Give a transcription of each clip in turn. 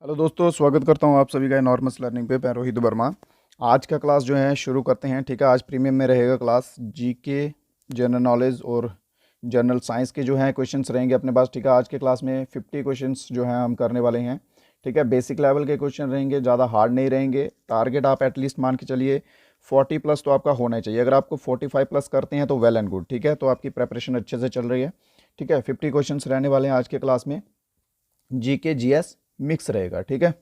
Hello दोस्तों, स्वागत करता हूँ आप सभी का नॉर्मस लर्निंग पे। मैं रोहित वर्मा। आज का क्लास जो है शुरू करते हैं। ठीक है, आज प्रीमियम में रहेगा क्लास जीके, जनरल नॉलेज और जनरल साइंस के जो हैं क्वेश्चंस रहेंगे अपने पास। ठीक है, आज के क्लास में 50 क्वेश्चंस जो हैं हम करने वाले हैं। ठीक है, बेसिक लेवल के क्वेश्चन रहेंगे, ज़्यादा हार्ड नहीं रहेंगे। टारगेट आप एटलीस्ट मान के चलिए 40 प्लस तो आपका होना ही चाहिए। अगर आपको 45 प्लस करते हैं तो वेल एंड गुड। ठीक है, तो आपकी प्रेपरेशन अच्छे से चल रही है। ठीक है, 50 क्वेश्चन रहने वाले हैं आज के क्लास में। जीके जीएस मिक्स रहेगा। ठीक है,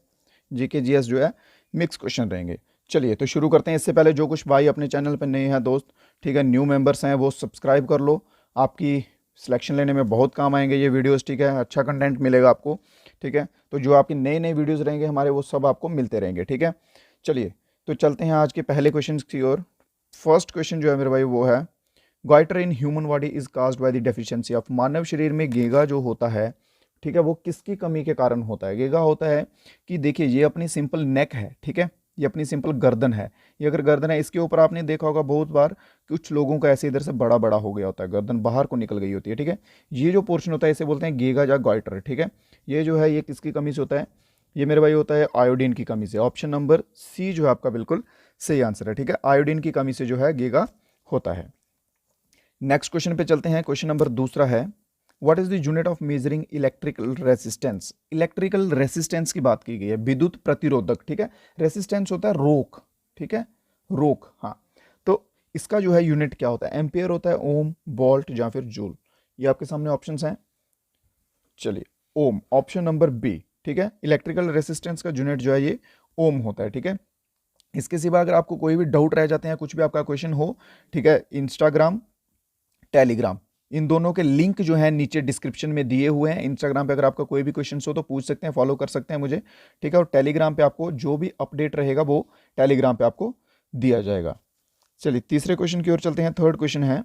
जीके जीएस जो है मिक्स क्वेश्चन रहेंगे। चलिए तो शुरू करते हैं। इससे पहले जो कुछ भाई अपने चैनल पर नए हैं दोस्त, ठीक है, न्यू मेंबर्स हैं, वो सब्सक्राइब कर लो। आपकी सिलेक्शन लेने में बहुत काम आएंगे ये वीडियोस। ठीक है, अच्छा कंटेंट मिलेगा आपको। ठीक है, तो जो आपकी नए नए वीडियोस रहेंगे हमारे, वो सब आपको मिलते रहेंगे। ठीक है, चलिए तो चलते हैं आज के पहले क्वेश्चन की ओर। फर्स्ट क्वेश्चन जो है मेरे भाई वो है, goitre in human body is caused by the deficiency of. मानव शरीर में गेगा जो होता है, ठीक है, वो किसकी कमी के कारण होता है। गेगा होता है कि देखिए ये अपनी सिंपल नेक है। ठीक है, ये अपनी सिंपल गर्दन है। ये अगर गर्दन है, इसके ऊपर आपने देखा होगा बहुत बार कुछ लोगों का ऐसे इधर से बड़ा बड़ा हो गया होता है, गर्दन बाहर को निकल गई होती है। ठीक है, ये जो पोर्शन होता है इसे बोलते हैं गेगा या गोइटर। ठीक है, ये जो है ये किसकी कमी से होता है? ये मेरे भाई होता है आयोडीन की कमी से। ऑप्शन नंबर सी जो है आपका बिल्कुल सही आंसर है। ठीक है, आयोडीन की कमी से जो है गेगा होता है। नेक्स्ट क्वेश्चन पे चलते हैं। क्वेश्चन नंबर दूसरा है, what is the unit of measuring electrical resistance. Electrical resistance की बात की गई है, विद्युत प्रतिरोधक। ठीक है, रेसिस्टेंस होता है रोक। ठीक है, रोक। हाँ, तो इसका जो है यूनिट क्या होता है? एम्पियर होता है, ओम, वोल्ट या फिर जूल। ये आपके सामने ऑप्शंस हैं। चलिए, ओम, ऑप्शन नंबर बी। ठीक है, इलेक्ट्रिकल रेसिस्टेंस का यूनिट जो है ये ओम होता है। ठीक है, इसके सिवा अगर आपको कोई भी डाउट रह जाते हैं, कुछ भी आपका क्वेश्चन हो, ठीक है, इंस्टाग्राम, टेलीग्राम, इन दोनों के लिंक जो है नीचे डिस्क्रिप्शन में दिए हुए हैं। इंस्टाग्राम पे अगर आपका कोई भी क्वेश्चन हो तो पूछ सकते हैं, फॉलो कर सकते हैं मुझे। ठीक है, और टेलीग्राम पे आपको जो भी अपडेट रहेगा वो टेलीग्राम पे आपको दिया जाएगा। चलिए तीसरे क्वेश्चन की ओर चलते हैं। थर्ड क्वेश्चन है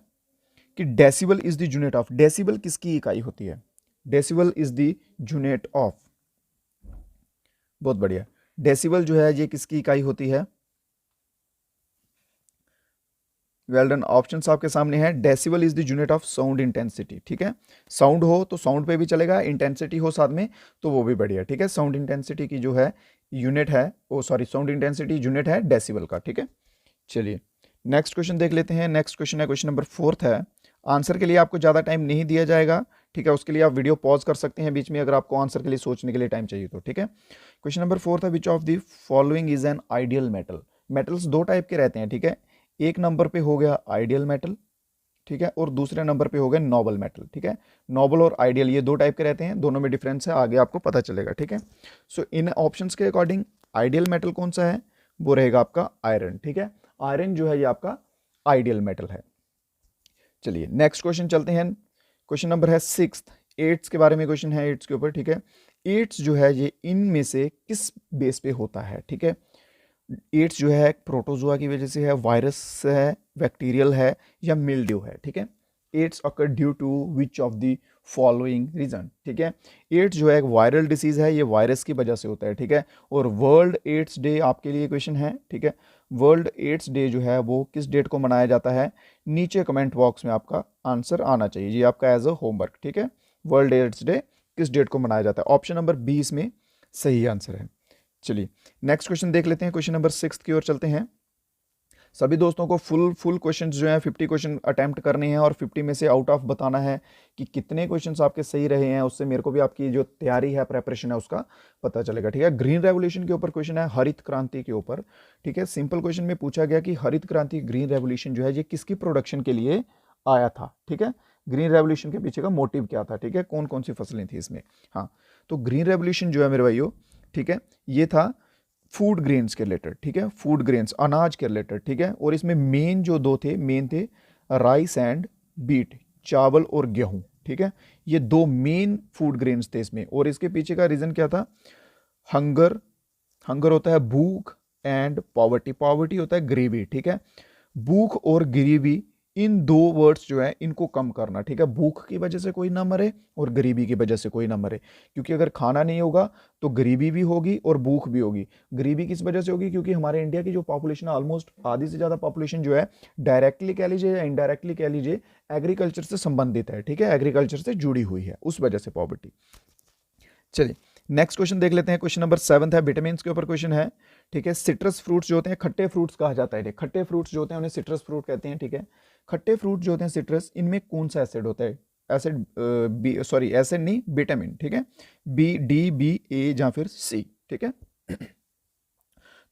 कि decibel is the unit of. Decibel किसकी इकाई होती है? Decibel is the unit of. बहुत बढ़िया। डेसिबल जो है ये किसकी इकाई होती है? Well done. ऑप्शंस आपके सामने हैं। Decibel is the unit of sound intensity. ठीक है, साउंड हो तो साउंड पे भी चलेगा, इंटेंसिटी हो साथ में तो वो भी बढ़िया। ठीक है, साउंड इंटेंसिटी की जो है यूनिट है, ओ सॉरी, साउंड इंटेंसिटी यूनिट है डेसिबल का। ठीक है, चलिए नेक्स्ट क्वेश्चन देख लेते हैं। नेक्स्ट क्वेश्चन है, क्वेश्चन नंबर फोर्थ है। आंसर के लिए आपको ज़्यादा टाइम नहीं दिया जाएगा। ठीक है, उसके लिए आप वीडियो पॉज कर सकते हैं बीच में अगर आपको आंसर के लिए सोचने के लिए टाइम चाहिए तो। ठीक है, क्वेश्चन नंबर फोर्थ है, which of the following is an ideal metal. Metals दो टाइप के रहते हैं। ठीक है, एक नंबर पे हो गया आइडियल मेटल, ठीक है, और दूसरे नंबर पे हो गया नोबल मेटल। ठीक है, नोबल और आइडियल ये दो टाइप के रहते हैं, दोनों में डिफरेंस है, आगे आपको पता चलेगा। ठीक है, सो इन ऑप्शंस के अकॉर्डिंग आइडियल मेटल कौन सा है? वो रहेगा आपका आयरन। ठीक है, आयरन जो है ये आपका आइडियल मेटल है। चलिए नेक्स्ट क्वेश्चन चलते हैं। क्वेश्चन नंबर है सिक्स। एड्स के बारे में क्वेश्चन है, एड्स के ऊपर। ठीक है, एड्स जो है ये इनमें से किस बेस पे होता है? ठीक है, एड्स जो है प्रोटोजोआ की वजह से है, वायरस से है, बैक्टीरियल है या मिल्ड्यू है। ठीक है, AIDS occur due to which of the following reason. ठीक है, एड्स जो है एक वायरल डिसीज है, ये वायरस की वजह से होता है। ठीक है, और वर्ल्ड एड्स डे आपके लिए क्वेश्चन है। ठीक है, वर्ल्ड एड्स डे जो है वो किस डेट को मनाया जाता है? नीचे कमेंट बॉक्स में आपका आंसर आना चाहिए, ये आपका एज अ होमवर्क। ठीक है, वर्ल्ड एड्स डे किस डेट को मनाया जाता है? ऑप्शन नंबर 20 में सही आंसर है। चलिए नेक्स्ट क्वेश्चन देख लेते हैं। क्वेश्चन नंबर सिक्स की ओर चलते हैं। सभी दोस्तों को फुल क्वेश्चंस जो हैं 50 क्वेश्चन अटेम्प्ट करने हैं और 50 में से आउट ऑफ बताना है कि कितने क्वेश्चंस आपके सही रहे हैं। उससे मेरे को भी आपकी जो तैयारी है, प्रेपरेशन है, उसका पता चलेगा। ठीक है, ग्रीन रेवोल्यूशन के ऊपर क्वेश्चन है, हरित क्रांति के ऊपर। ठीक है, सिंपल क्वेश्चन में पूछा गया कि हरित क्रांति, ग्रीन रेवोल्यूशन जो है ये किसकी प्रोडक्शन के लिए आया था? ठीक है, ग्रीन रेवोल्यूशन के पीछे का मोटिव क्या था? ठीक है, कौन कौन सी फसलें थी इसमें? हाँ, तो ग्रीन रेवोल्यूशन जो है मेरे भाइयों, ठीक है, ये था फूड ग्रेन्स के रिलेटेड। ठीक है, फूड ग्रेन्स, अनाज के रिलेटेड। ठीक है, और इसमें मेन जो दो थे, मेन थे राइस एंड बीट, चावल और गेहूं। ठीक है, ये दो मेन फूड ग्रेन्स थे इसमें। और इसके पीछे का रीजन क्या था? हंगर, हंगर होता है भूख, एंड पॉवर्टी, पॉवर्टी होता है गरीबी। ठीक है, भूख और गरीबी, इन दो वर्ड्स जो है इनको कम करना। ठीक है, भूख की वजह से कोई ना मरे और गरीबी की वजह से कोई ना मरे, क्योंकि अगर खाना नहीं होगा तो गरीबी भी होगी और भूख भी होगी। गरीबी किस वजह से होगी? क्योंकि हमारे इंडिया की जो पॉपुलेशन है, ऑलमोस्ट आधी से ज़्यादा पॉपुलेशन जो है, डायरेक्टली कह लीजिए या इनडायरेक्टली कह लीजिए, एग्रीकल्चर से संबंधित है। ठीक है, एग्रीकल्चर से जुड़ी हुई है, उस वजह से पॉवर्टी। चलिए नेक्स्ट क्वेश्चन देख लेते हैं, क्वेश्चन नंबर 7 है, विटामिन के ऊपर क्वेश्चन है, ठीक है। सिट्रस फ्रूट्स जो होते हैं, खट्टे फ्रूट्स कहा जाता है, खट्टे फ्रूट्स जो होते हैं उन्हें सिट्रस फ्रूट कहते हैं, ठीक है। खट्टे फ्रूट जो होते हैं सिट्रस, इनमें कौन सा एसिड होता है? एसिड बी, सॉरी एसिड नहीं, विटामिन, ठीक है। बी, डी, बी, ए या फिर सी, ठीक है।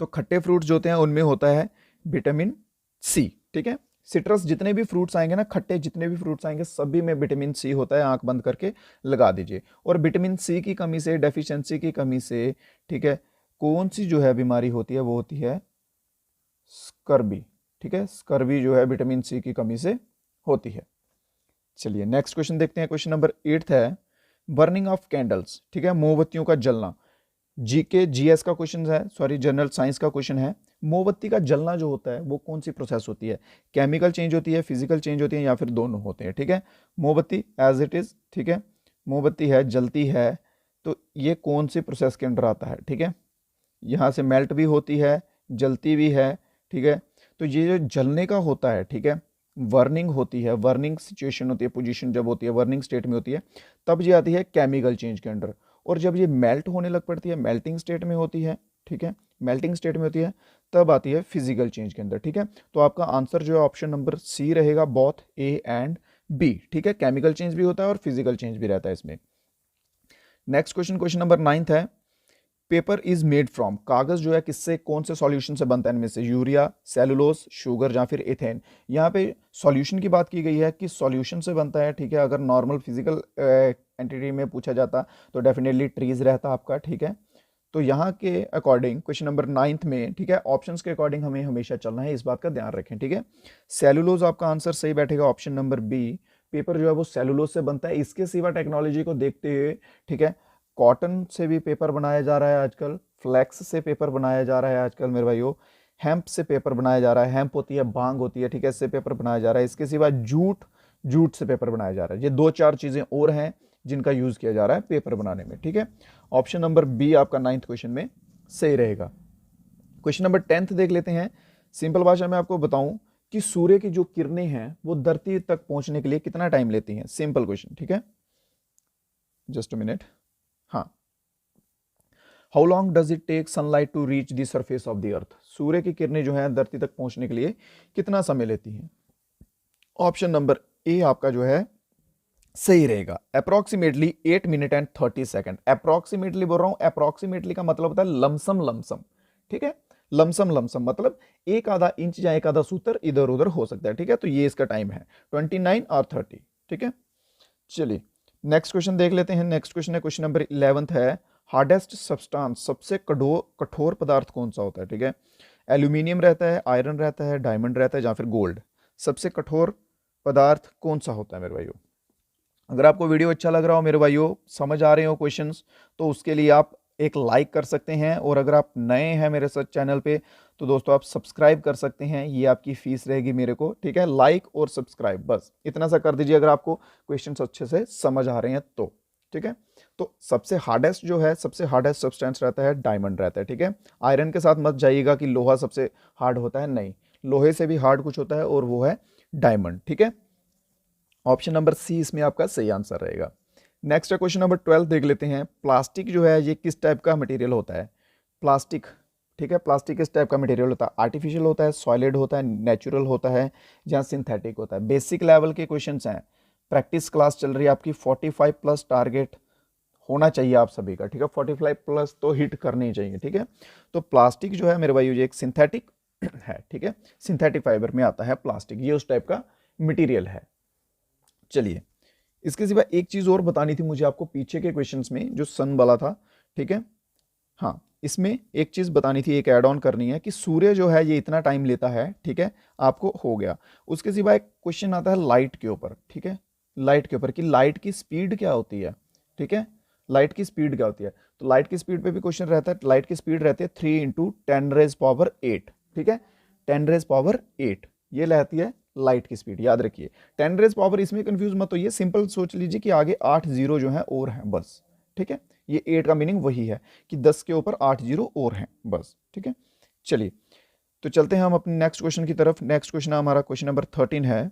तो खट्टे फ्रूट्स जो होते हैं उनमें होता है विटामिन सी, ठीक है। सिट्रस जितने भी फ्रूट्स आएंगे ना, खट्टे जितने भी फ्रूट्स आएंगे सभी में विटामिन सी होता है, आंख बंद करके लगा दीजिए। और विटामिन सी की कमी से, डेफिशिएंसी की कमी से, ठीक है, कौन सी जो है बीमारी होती है? वो होती है स्कर्वी, ठीक है। स्कर्वी जो है विटामिन सी की कमी से होती है। चलिए नेक्स्ट क्वेश्चन देखते हैं, क्वेश्चन नंबर 8 है, बर्निंग ऑफ कैंडल्स, ठीक है, मोमबत्तियों का जलना। जीके जीएस का क्वेश्चन है, सॉरी जनरल साइंस का क्वेश्चन है। मोमबत्ती का जलना जो होता है वो कौन सी प्रोसेस होती है? केमिकल चेंज होती है, फिजिकल चेंज होती है, या फिर दोनों होते हैं, ठीक है। मोमबत्ती एज इट इज, ठीक है, मोमबत्ती है, जलती है, तो ये कौन सी प्रोसेस के अंडर आता है? ठीक है, यहाँ से मेल्ट भी होती है, जलती भी है, ठीक है। तो ये जो जलने का होता है, ठीक है, वर्निंग होती है, वर्निंग सिचुएशन होती है, पोजीशन जब होती है, वर्निंग स्टेट में होती है, तब ये आती है केमिकल चेंज के अंडर। और जब ये मेल्ट होने लग पड़ती है, मेल्टिंग स्टेट में होती है, ठीक है, मेल्टिंग स्टेट में होती है, तब आती है फिजिकल चेंज के अंदर, ठीक है। तो आपका आंसर जो है ऑप्शन नंबर सी रहेगा, बोथ ए एंड बी, ठीक है। केमिकल चेंज भी होता है और फिजिकल चेंज भी रहता है इसमें। नेक्स्ट क्वेश्चन, क्वेश्चन नंबर 9 है, पेपर इज मेड फ्रॉम, कागज जो है किससे, कौन से सॉल्यूशन से बनता है? इनमें से यूरिया, सेलुलोज, शुगर या फिर एथेन। यहाँ पे सॉल्यूशन की बात की गई है कि सॉल्यूशन से बनता है, ठीक है। अगर नॉर्मल फिजिकल एंटिटी में पूछा जाता तो डेफिनेटली ट्रीज रहता आपका, ठीक है। तो यहाँ के अकॉर्डिंग क्वेश्चन नंबर 9 में, ठीक है, ऑप्शंस के अकॉर्डिंग हमें हमेशा चलना है, इस बात का ध्यान रखें, ठीक है। सेलुलोज आपका आंसर सही बैठेगा, ऑप्शन नंबर बी। पेपर जो है वो सेलुलोज से बनता है। इसके सिवा टेक्नोलॉजी को देखते हुए, ठीक है, कॉटन से भी पेपर बनाया जा रहा है आजकल, फ्लैक्स से पेपर बनाया जा रहा है आजकल मेरे भाइयों, हेम्प से पेपर बनाया जा रहा है, हेम्प होती है, बांग होती है, ठीक है, इससे पेपर बनाया जा रहा है। इसके सिवा जूट, जूट से पेपर बनाया जा रहा है। ये 2-4 चीजें और हैं जिनका यूज किया जा रहा है पेपर बनाने में, ठीक है। ऑप्शन नंबर बी आपका 9th क्वेश्चन में सही रहेगा। क्वेश्चन नंबर 10 देख लेते हैं। सिंपल भाषा में आपको बताऊं कि सूर्य की जो किरणें हैं वो धरती तक पहुंचने के लिए कितना टाइम लेती हैं? सिंपल क्वेश्चन, ठीक है, जस्ट अ मिनट। हाँ, how long does it take sunlight to reach the surface of the earth? सूर्य की किरणें जो है धरती तक पहुंचने के लिए कितना समय लेती हैं? ऑप्शन नंबर ए आपका जो है सही रहेगा, approximately 8 minute and 30 second. Approximately बोल रहा हूं, अप्रोक्सीमेटली का मतलब होता है लमसम लमसम, ठीक है। लमसम लमसम मतलब एक आधा इंच या एक आधा सूत्र इधर उधर हो सकता है, ठीक है। तो ये इसका टाइम है 29 और 30, ठीक है। चलिए नेक्स्ट क्वेश्चन देख लेते हैं। नेक्स्ट क्वेश्चन है, क्वेश्चन नंबर 11 है, हार्डेस्ट सब्सटेंस, सबसे कठोर पदार्थ कौन सा होता है? ठीक है, एल्यूमिनियम रहता है, आयरन रहता है, डायमंड रहता है या फिर गोल्ड। सबसे कठोर पदार्थ कौन सा होता है मेरे भाइयों? अगर आपको वीडियो अच्छा लग रहा हो मेरे भाइयों, समझ आ रहे हो क्वेश्चंस, तो उसके लिए आप एक लाइक कर सकते हैं। और अगर आप नए हैं मेरे साथ चैनल पे तो दोस्तों आप सब्सक्राइब कर सकते हैं, ये आपकी फीस रहेगी मेरे को, ठीक है। लाइक और सब्सक्राइब बस इतना सा कर दीजिए अगर आपको क्वेश्चंस अच्छे से समझ आ रहे हैं तो, ठीक है। तो सबसे हार्डेस्ट जो है, सबसे हार्डेस्ट सब्सटेंस रहता है डायमंड रहता है, ठीक है। आयरन के साथ मत जाइएगा कि लोहा सबसे हार्ड होता है, नहीं, लोहे से भी हार्ड कुछ होता है और वो है डायमंड, ठीक है। ऑप्शन नंबर सी इसमें आपका सही आंसर रहेगा। नेक्स्ट है क्वेश्चन नंबर 12 देख लेते हैं। प्लास्टिक जो है ये किस टाइप का मटेरियल होता है? प्लास्टिक, ठीक है, प्लास्टिक किस टाइप का मटेरियल होता है? आर्टिफिशियल होता है, सॉलिड होता है, नेचुरल होता है या सिंथेटिक होता है? बेसिक लेवल के क्वेश्चंस हैं, प्रैक्टिस क्लास चल रही है आपकी, 45 प्लस टारगेट होना चाहिए आप सभी का, ठीक है। 45 प्लस तो हिट करनी चाहिए, ठीक है। तो प्लास्टिक जो है मेरे भाई ये एक सिंथेटिक है, ठीक है, सिंथेटिक फाइबर में आता है प्लास्टिक, ये उस टाइप का मटेरियल है। चलिए इसके सिवा एक चीज और बतानी थी मुझे आपको पीछे के क्वेश्चंस में जो सन वाला था, ठीक है। हाँ, इसमें एक चीज बतानी थी, एक ऐड ऑन करनी है कि सूर्य जो है ये इतना टाइम लेता है, ठीक है, आपको हो गया। उसके सिवा एक क्वेश्चन आता है लाइट के ऊपर, ठीक है, लाइट के ऊपर कि लाइट की स्पीड क्या होती है, ठीक है, लाइट की स्पीड क्या होती है। तो लाइट की स्पीड पे भी क्वेश्चन रहता है। लाइट की स्पीड रहती है 3 × 10⁻8, ठीक है, 10⁻8 ये रहती है लाइट की स्पीड, याद रखिए। 10⁻, इसमें कंफ्यूज मत होइए, सिंपल सोच लीजिए कि आगे 8 जीरो जो है और हैं बस, ठीक है। ये 8 का मीनिंग वही है कि 10 के ऊपर 8 जीरो और हैं बस, ठीक है। चलिए तो चलते हैं हम अपने नेक्स्ट क्वेश्चन की तरफ। नेक्स्ट क्वेश्चन हमारा क्वेश्चन नंबर 13 है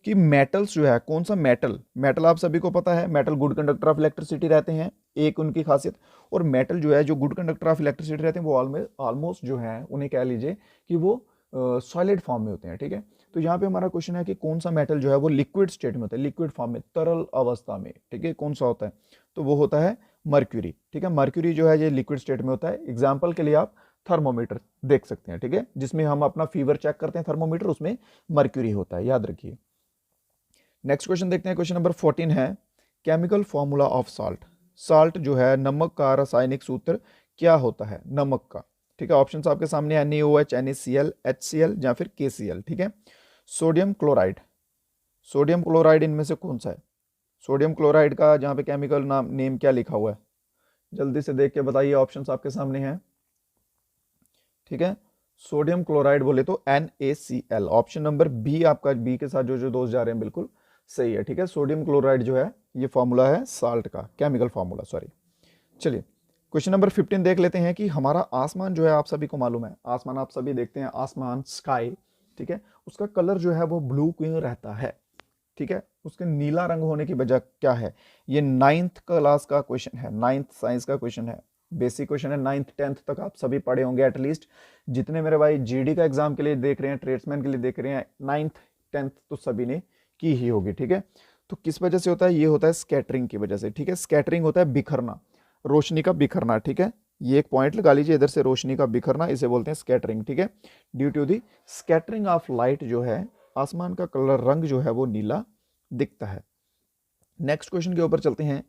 कि मेटल्स जो है, कौन सा मेटल, मेटल आप सभी को पता है, metal good conductor of electricity रहते हैं, एक उनकी खासियत। और मेटल जो है, जो गुड कंडक्टर ऑफ इलेक्ट्रिसिटी रहते हैं, वो ऑलमोस्ट जो है उन्हें कह लीजिए कि वो सॉलिड फॉर्म में होते हैं, ठीक है। तो यहाँ पे हमारा क्वेश्चन है कि कौन सा मेटल जो है वो लिक्विड स्टेट में होता है, लिक्विड फॉर्म में, तरल अवस्था में, ठीक है, कौन सा होता है, तो वो होता है मर्क्यूरी, ठीक है। मर्क्यूरी जो है ये लिक्विड स्टेट में होता है। एग्जाम्पल के लिए आप थर्मोमीटर देख सकते हैं, ठीक है, जिसमें हम अपना फीवर चेक करते हैं, थर्मोमीटर, उसमें मर्क्यूरी होता है, याद रखिए। नेक्स्ट क्वेश्चन देखते हैं, क्वेश्चन नंबर 14 है chemical formula of salt. Salt जो है, नमक का रासायनिक सूत्र क्या होता है, नमक का, ठीक है। ऑप्शन आपके सामने NaOH, NaCl, HCl या फिर KCl, ठीक है। सोडियम क्लोराइड, सोडियम क्लोराइड इनमें से कौन सा है? सोडियम क्लोराइड का जहाँ पे केमिकल नाम नेम क्या लिखा हुआ है, जल्दी से देख के बताइए, ऑप्शंस आपके सामने हैं, ठीक है। सोडियम क्लोराइड बोले तो NaCl, ऑप्शन नंबर बी आपका, बी के साथ जो जो दोस्त जा रहे हैं बिल्कुल सही है, ठीक है। सोडियम क्लोराइड जो है ये फॉर्मूला है साल्ट का, केमिकल फॉर्मूला, सॉरी। चलिए क्वेश्चन नंबर 15 देख लेते हैं कि हमारा आसमान जो है, आप सभी को मालूम है, आसमान आप सभी देखते हैं, आसमान, स्काई, ठीक है, उसका कलर जो है वो ब्लू क्यों रहता है, ठीक है, उसके नीला रंग होने की वजह क्या है? ये 9th क्लास का क्वेश्चन है, 9th साइंस का क्वेश्चन है, बेसिक क्वेश्चन है, 9th 10th तक आप सभी पढ़े होंगे एटलीस्ट। जितने मेरे भाई GD का एग्जाम के लिए देख रहे हैं, ट्रेड्समैन के लिए देख रहे हैं, 9th 10th तो सभी ने की ही होगी, ठीक है। तो किस वजह से होता है? ये होता है स्कैटरिंग की वजह से, ठीक है। स्कैटरिंग होता है बिखरना, रोशनी का बिखरना, ठीक है। ये एक पॉइंट लगा लीजिए, इधर से रोशनी का बिखरना, इसे बोलते हैं स्कैटरिंग, ठीक है। Due to the scattering of light जो है, आसमान का कलर, रंग जो है वो नीला दिखता है। नेक्स्ट क्वेश्चन के ऊपर चलते हैं।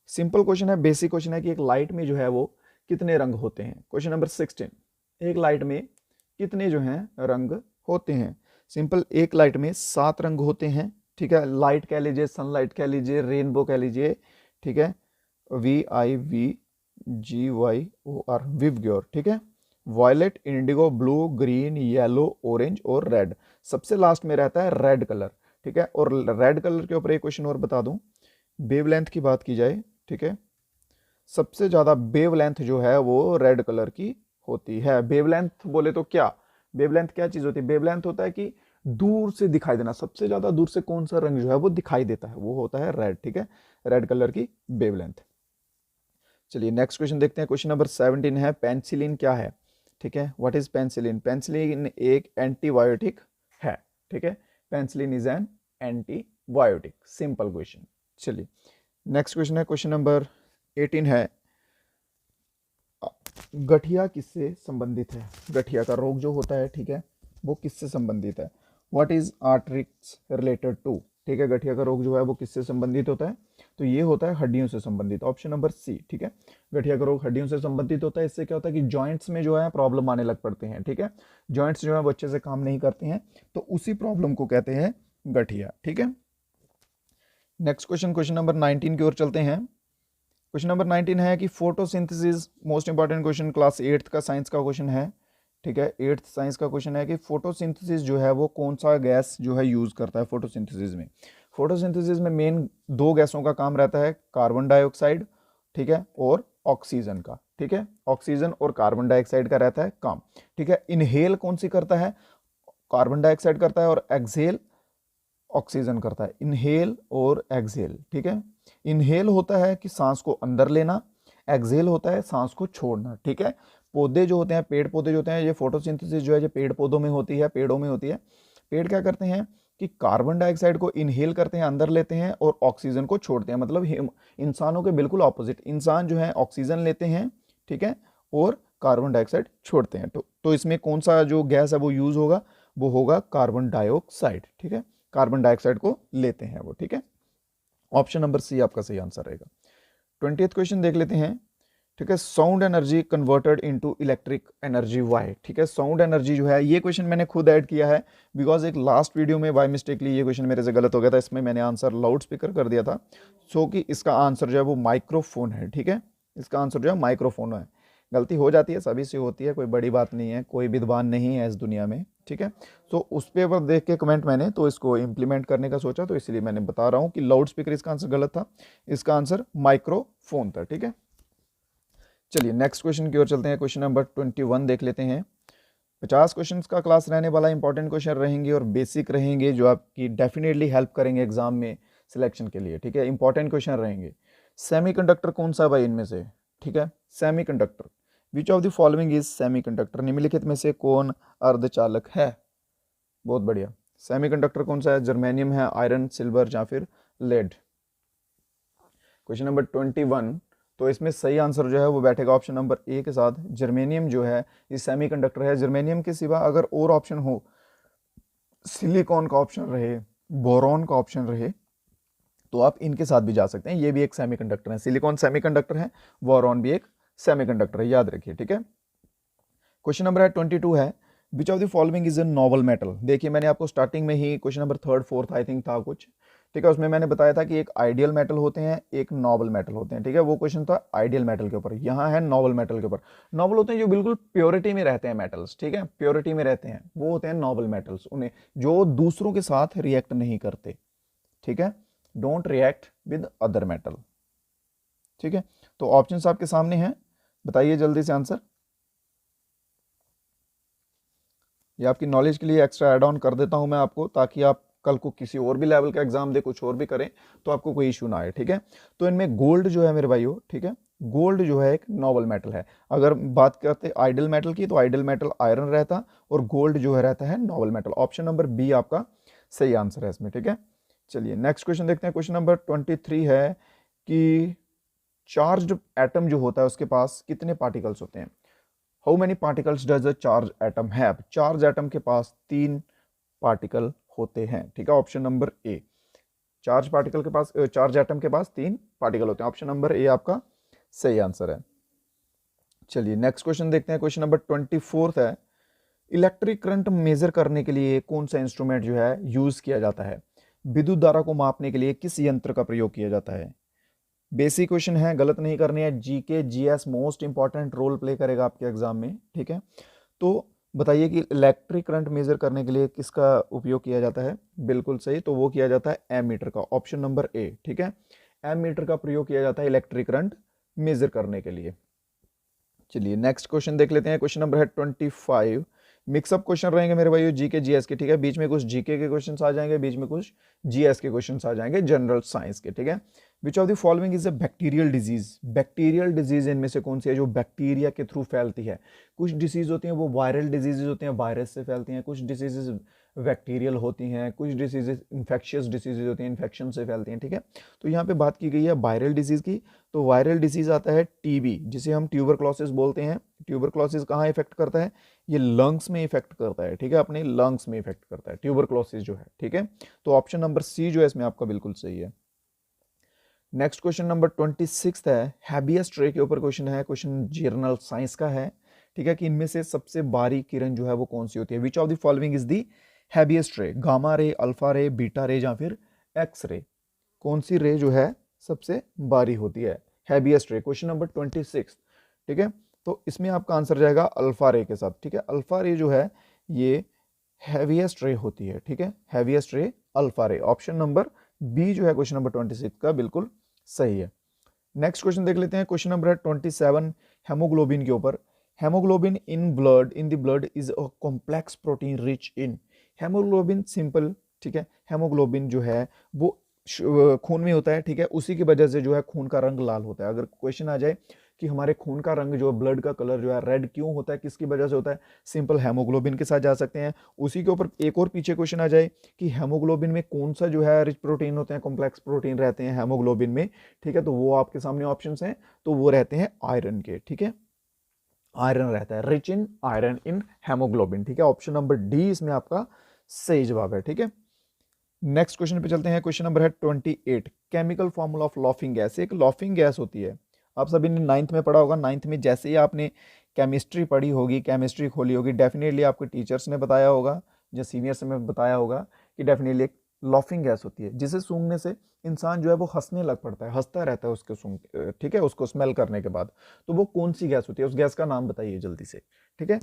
सिंपल क्वेश्चन है, बेसिक क्वेश्चन है कि एक लाइट में जो है वो कितने रंग होते हैं। क्वेश्चन नंबर 16, एक लाइट में कितने जो हैं रंग होते हैं? सिंपल, एक लाइट में 7 रंग होते हैं, ठीक है। लाइट कह लीजिए, सनलाइट कह लीजिए, रेनबो कह लीजिए, ठीक है, VIVGYOR, विवग्योर, ठीक है। Violet, indigo, blue, green, yellow, orange और रेड। सबसे लास्ट में रहता है रेड कलर, ठीक है। और रेड कलर के ऊपर एक क्वेश्चन और बता दूं, वेवलेंथ की बात की जाए, ठीक है, सबसे ज्यादा वेवलेंथ जो है वो रेड कलर की होती है। वेवलेंथ बोले तो क्या, वेवलेंथ क्या चीज होती है? वेवलेंथ होता है कि दूर से दिखाई देना, सबसे ज्यादा दूर से कौन सा रंग जो है वो दिखाई देता है, वो होता है रेड, ठीक है, रेड कलर की वेवलेंथ। चलिए नेक्स्ट क्वेश्चन देखते हैं, क्वेश्चन नंबर 17 है पेनिसिलिन क्या है, ठीक है। What is penicillin? पेनिसिलिन एक एंटीबायोटिक है, ठीक है, penicillin is an antibiotic, simple question. चलिए नेक्स्ट क्वेश्चन है, क्वेश्चन नंबर 18 है गठिया किससे संबंधित है? गठिया का रोग जो होता है, ठीक है, वो किससे संबंधित है? व्हाट इज आर्ट्रिक्स रिलेटेड टू, ठीक है, गठिया का रोग जो है वो किससे संबंधित होता है? तो ये होता है हड्डियों से संबंधित, ऑप्शन नंबर सी, ठीक है। गठिया का रोग हड्डियों से संबंधित होता है। इससे क्या होता है कि जॉइंट्स में जो है प्रॉब्लम आने लग पड़ते हैं, ठीक है, जॉइंट्स जो है वो अच्छे से काम नहीं करते हैं, तो उसी प्रॉब्लम को कहते हैं गठिया, ठीक है। नेक्स्ट क्वेश्चन, क्वेश्चन नंबर 19 की ओर चलते हैं। क्वेश्चन नंबर 19 है कि photosynthesis, most important question, class 8th का साइंस का क्वेश्चन है, ठीक है, 8th साइंस का क्वेश्चन है कि फोटोसिंथेसिस जो है वो कौन सा गैस जो है यूज करता है फोटोसिंथेसिस में? फोटोसिंथेसिस में मेन 2 गैसों का काम रहता है, कार्बन डाइऑक्साइड, ठीक है, और ऑक्सीजन का, ठीक है, ऑक्सीजन और कार्बन डाइऑक्साइड का रहता है काम, ठीक है। इनहेल कौन सी करता है? कार्बन डाइऑक्साइड करता है, और एक्सहेल ऑक्सीजन करता है, इनहेल और एक्सहेल, ठीक है। इनहेल होता है कि सांस को अंदर लेना, एक्सहेल होता है सांस को छोड़ना, ठीक है। पौधे जो होते हैं, पेड़ पौधे जो होते हैं, ये फोटोसिंथेसिस जो है ये पेड़ पौधों में होती है, पेड़ों में होती है। पेड़ क्या करते हैं कि कार्बन डाइऑक्साइड को इनहेल करते हैं, अंदर लेते हैं, और ऑक्सीजन को छोड़ते हैं। मतलब इंसानों के बिल्कुल ऑपोजिट, इंसान जो है ऑक्सीजन लेते हैं, ठीक है, और कार्बन डाइऑक्साइड छोड़ते हैं। तो इसमें कौन सा जो गैस है वो यूज होगा? वो होगा कार्बन डाइऑक्साइड, ठीक है, कार्बन डाइऑक्साइड को लेते हैं वो, ठीक है। ऑप्शन नंबर सी आपका सही आंसर रहेगा। 20th क्वेश्चन देख लेते हैं, ठीक है, sound energy converted into electric energy why, ठीक है। साउंड एनर्जी जो है, ये क्वेश्चन मैंने खुद ऐड किया है, बिकॉज एक लास्ट वीडियो में बाय मिस्टेकली ये क्वेश्चन मेरे से गलत हो गया था, इसमें मैंने आंसर लाउड स्पीकर कर दिया था, सो कि इसका आंसर जो है वो माइक्रोफोन है, ठीक है, इसका आंसर जो है माइक्रोफोन है। गलती हो जाती है, सभी से होती है, कोई बड़ी बात नहीं है, कोई विद्वान नहीं है इस दुनिया में, ठीक है। तो उस पेपर देख के कमेंट मैंने तो इसको इंप्लीमेंट करने का सोचा, तो इसलिए मैंने बता रहा हूँ कि लाउड स्पीकर इसका आंसर गलत था, इसका आंसर माइक्रोफोन था, ठीक है। चलिए नेक्स्ट क्वेश्चन की ओर चलते हैं, क्वेश्चन नंबर 21 देख लेते हैं। 50 क्वेश्चन का क्लास रहने वाला, इंपॉर्टेंट क्वेश्चन रहेंगे और बेसिक रहेंगे, जो आपकी डेफिनेटली हेल्प करेंगे एग्जाम में सिलेक्शन के लिए, ठीक है, इंपॉर्टेंट क्वेश्चन रहेंगे। सेमीकंडक्टर कौन सा भाई इनमें से, ठीक है, semiconductor, which of the following is semiconductor, निम्नलिखित में से कौन अर्धचालक है। बहुत बढ़िया, सेमीकंडक्टर कौन सा है, जर्मेनियम है, आयरन, सिल्वर या फिर लेड। क्वेश्चन नंबर 21, तो इसमें सही आंसर जो है वो बैठेगा ऑप्शन नंबर ए के साथ, जर्मेनियम जो है ये सेमीकंडक्टर है। जर्मेनियम के सिवा अगर और ऑप्शन हो, सिलिकॉन का ऑप्शन रहे, बोरॉन का ऑप्शन रहे, तो आप इनके साथ भी जा सकते हैं, ये भी एक सेमीकंडक्टर है, सिलिकॉन सेमीकंडक्टर है, बोरॉन भी एक सेमीकंडक्टर है, याद रखिए, ठीक है। क्वेश्चन नंबर 22 है, which of the following is a noble metal. देखिए मैंने आपको स्टार्टिंग में ही question number 3rd 4th I think था कुछ, ठीक है, उसमें मैंने बताया था कि एक आइडियल मेटल होते हैं, एक नोबल मेटल होते हैं, ठीक है, वो क्वेश्चन था आइडियल मेटल के ऊपर, यहाँ है नोबल मेटल के ऊपर। नोबल होते हैं जो बिल्कुल प्योरिटी में रहते हैं मेटल्स, ठीक है, प्योरिटी में रहते हैं, वो होते हैं नोबल मेटल्स, उन्हें जो दूसरों के साथ रिएक्ट नहीं करते, ठीक है, don't react with other metal, ठीक है। तो ऑप्शंस आपके सामने हैं, बताइए जल्दी से आंसर। ये आपकी नॉलेज के लिए एक्स्ट्रा ऐड ऑन कर देता हूं मैं आपको, ताकि आप कल को किसी और भी लेवल का एग्जाम दे, कुछ और भी करें, तो आपको कोई इशू ना आए, ठीक है। तो इनमें गोल्ड जो है मेरे भाइयों, ठीक है, गोल्ड जो है एक नोबल मेटल है। अगर बात करते आइडियल मेटल की, तो आइडियल मेटल आयरन रहता, और गोल्ड जो है रहता है noble metal. Option number B आपका सही आंसर है इसमें, ठीक है। चलिए नेक्स्ट क्वेश्चन देखते हैं। क्वेश्चन नंबर 23 है कि चार्ज्ड एटम जो होता है उसके पास कितने पार्टिकल्स होते हैं। How many particles does a charge atom have. Charge atom के पास 3 पार्टिकल होते हैं, ठीक है, ऑप्शन नंबर ए। चार्ज पार्टिकल के पास, चार्ज एटम के पास 3 पार्टिकल होते हैं, ऑप्शन नंबर ए आपका सही आंसर है। चलिए नेक्स्ट क्वेश्चन देखते हैं। क्वेश्चन नंबर 24 है, इलेक्ट्रिक करंट मेजर करने के लिए कौन सा इंस्ट्रूमेंट जो है यूज किया जाता है। विद्युत धारा को मापने के लिए किस यंत्र का प्रयोग किया जाता है। बेसिक क्वेश्चन है, गलत नहीं करनी है, GK GS most important role play करेगा आपके एग्जाम में, ठीक है। तो बताइए कि इलेक्ट्रिक करंट मेजर करने के लिए किसका उपयोग किया जाता है। बिल्कुल सही, तो वो किया जाता है एमीटर का, ऑप्शन नंबर ए, ठीक है, एमीटर का प्रयोग किया जाता है इलेक्ट्रिक करंट मेजर करने के लिए। चलिए नेक्स्ट क्वेश्चन देख लेते हैं। क्वेश्चन नंबर है 25, मिक्सअप क्वेश्चन रहेंगे मेरे भाइयों, जीके जीएस के, ठीक है, बीच में कुछ जीके के क्वेश्चंस आ जाएंगे, बीच में कुछ जीएस के क्वेश्चंस आ जाएंगे, जनरल साइंस के, ठीक है। Which of the following is a bacterial disease. Bacterial disease इनमें से कौन सी है जो बैक्टीरिया के थ्रू फैलती है। कुछ डिसीज होती हैं वो वायरल डिजीजेज होती हैं, वायरस से फैलती हैं, कुछ डिसीजेज बैक्टीरियल होती हैं, कुछ डिसीजेज इन्फेक्शियस डिसीजेज होती हैं, इन्फेक्शन से फैलती हैं, ठीक है। तो यहाँ पे बात की गई है वायरल डिजीज की, तो वायरल डिजीज आता है टीबी, जिसे हम ट्यूबरक्लोसिस बोलते हैं। ट्यूबरक्लोसिस कहाँ इफेक्ट करता है, ये लंग्स में इफेक्ट करता है, ठीक है, अपने लंग्स में इफेक्ट करता है ट्यूबरक्लोसिस जो है, ठीक है। तो ऑप्शन नंबर सी जो है इसमें आपका बिल्कुल सही है। नेक्स्ट क्वेश्चन नंबर 26 है, हैबियस ट्रे के ऊपर क्वेश्चन है, क्वेश्चन जर्नल साइंस का है, ठीक है, कि इनमें से सबसे बारीक किरण जो है वो कौन सी होती है। Which of the following is the habeas tray, gamma ray, alpha रे, बीटा रे या फिर एक्स रे। कौन सी रे जो है सबसे बारी होती है, हैबियस रे, क्वेश्चन नंबर 26, ठीक है। तो इसमें आपका आंसर जाएगा अल्फा रे के साथ, ठीक है, अल्फा रे जो है ये हैवीएस्ट रे होती है, ठीक है, हैवीएस्ट रे अल्फा रे, ऑप्शन नंबर बी जो है क्वेश्चन नंबर 26 का बिल्कुल सही है। नेक्स्ट क्वेश्चन देख लेते हैं। क्वेश्चन नंबर है 27, हेमोग्लोबिन के ऊपर। Haemoglobin in the blood is a complex protein rich in. Haemoglobin simple, ठीक है, हेमोग्लोबिन जो है वो खून में होता है, ठीक है, उसी की वजह से जो है खून का रंग लाल होता है। अगर क्वेश्चन आ जाए कि हमारे खून का रंग जो ब्लड का कलर जो है रेड क्यों होता है, किसकी वजह से होता है, सिंपल हेमोग्लोबिन के साथ जा सकते हैं। उसी के ऊपर एक और पीछे क्वेश्चन आ जाए कि हेमोग्लोबिन में कौन सा जो है रिच प्रोटीन होते हैं, कॉम्प्लेक्स प्रोटीन रहते हैं हेमोग्लोबिन में, ठीक है, तो वो आपके सामने ऑप्शंस हैं, तो वो रहते हैं आयरन के, ठीक है, आयरन रहता है, rich in iron in haemoglobin, ठीक है, ऑप्शन नंबर डी इसमें आपका सही जवाब है, ठीक है। नेक्स्ट क्वेश्चन पे चलते हैं। क्वेश्चन नंबर है 28, chemical formula of laughing gas. एक लॉफिंग गैस होती है, आप सभी ने 9th में पढ़ा होगा। 9th में जैसे ही आपने केमिस्ट्री पढ़ी होगी, केमिस्ट्री खोली होगी, डेफिनेटली आपके टीचर्स ने बताया होगा, जो सीनियर्स ने बताया होगा कि डेफिनेटली एक लॉफिंग गैस होती है, जिसे सूंघने से इंसान जो है वो हंसने लग पड़ता है, हंसता रहता है उसको सूंघ, ठीक है, उसको स्मेल करने के बाद। तो वो कौन सी गैस होती है, उस गैस का नाम बताइए जल्दी से, ठीक है।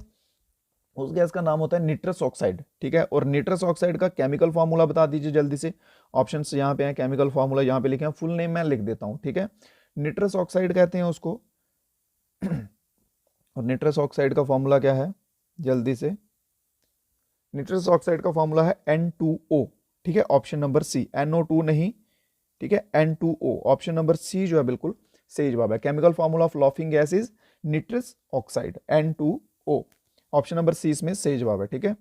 उस गैस का नाम होता है निट्रस ऑक्साइड, ठीक है, और निट्रस ऑक्साइड का केमिकल फार्मूला बता दीजिए जल्दी से। ऑप्शंस यहाँ पे हैं, केमिकल फार्मूला यहाँ पे लिखे हैं, फुल नेम मैं लिख देता हूँ, ठीक है। निट्रस ऑक्साइड कहते हैं उसको और निट्रस ऑक्साइड का फॉर्मूला क्या है जल्दी से। निट्रस ऑक्साइड का फॉर्मूला है N2O, ठीक है, ऑप्शन नंबर सी, NO2 नहीं, ठीक है, N2O। ऑप्शन नंबर सी जो है बिल्कुल सही जवाब है। Chemical formula of laughing gas is nitrous oxide, N2O। Option number C इसमें सही जवाब है। ठीक है,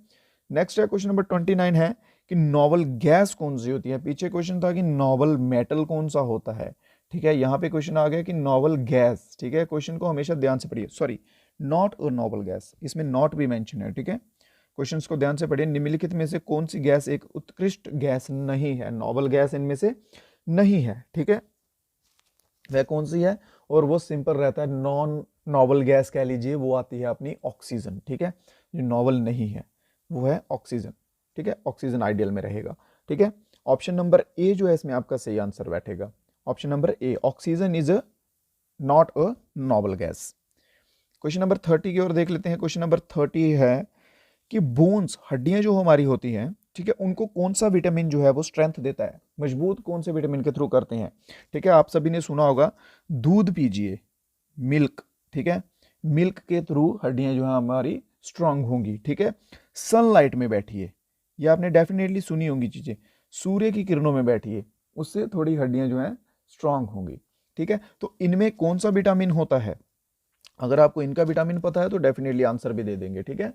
नेक्स्ट है क्वेश्चन नंबर 29 है कि नोबल गैस कौन सी होती है। पीछे क्वेश्चन था कि नोबल मेटल कौन सा होता है। ठीक है, यहाँ पे क्वेश्चन आ गया कि नोबल गैस। ठीक है, क्वेश्चन को हमेशा ध्यान से पढ़िए, sorry not a noble gas, इसमें नॉट भी मेंशन है। ठीक है, क्वेश्चंस को ध्यान से पढ़िए। निम्नलिखित में से कौन सी गैस एक उत्कृष्ट गैस नहीं है, नोबल गैस इनमें से नहीं है। ठीक है, वह कौन सी है, और वो सिंपल रहता है, नॉन नोबल गैस कह लीजिए, वो आती है अपनी ऑक्सीजन। ठीक है, जो नोबल नहीं है वो है ऑक्सीजन। ठीक है, ऑक्सीजन आइडियल में रहेगा। ठीक है, ऑप्शन नंबर ए जो है इसमें आपका सही आंसर बैठेगा। Option number A, oxygen is not a noble gas. Question number 30 की ओर देख लेते हैं। क्वेश्चन नंबर 30 है कि बोन्स, हड्डियां जो हमारी होती हैं, ठीक है, उनको कौन सा विटामिन जो है वो स्ट्रेंथ देता है, मजबूत कौन से विटामिन के थ्रू करते हैं। ठीक है, आप सभी ने सुना होगा दूध पीजिए, मिल्क। ठीक है, मिल्क के थ्रू हड्डियां जो है हमारी स्ट्रांग होंगी। ठीक है, सनलाइट में बैठिए, ये आपने डेफिनेटली सुनी होंगी चीजें, सूर्य की किरणों में बैठिए, उससे थोड़ी हड्डियां जो है स्ट्रांग होंगी। ठीक है, तो इनमें कौन सा विटामिन होता है, अगर आपको इनका विटामिन पता है तो डेफिनेटली आंसर भी दे देंगे। ठीक है,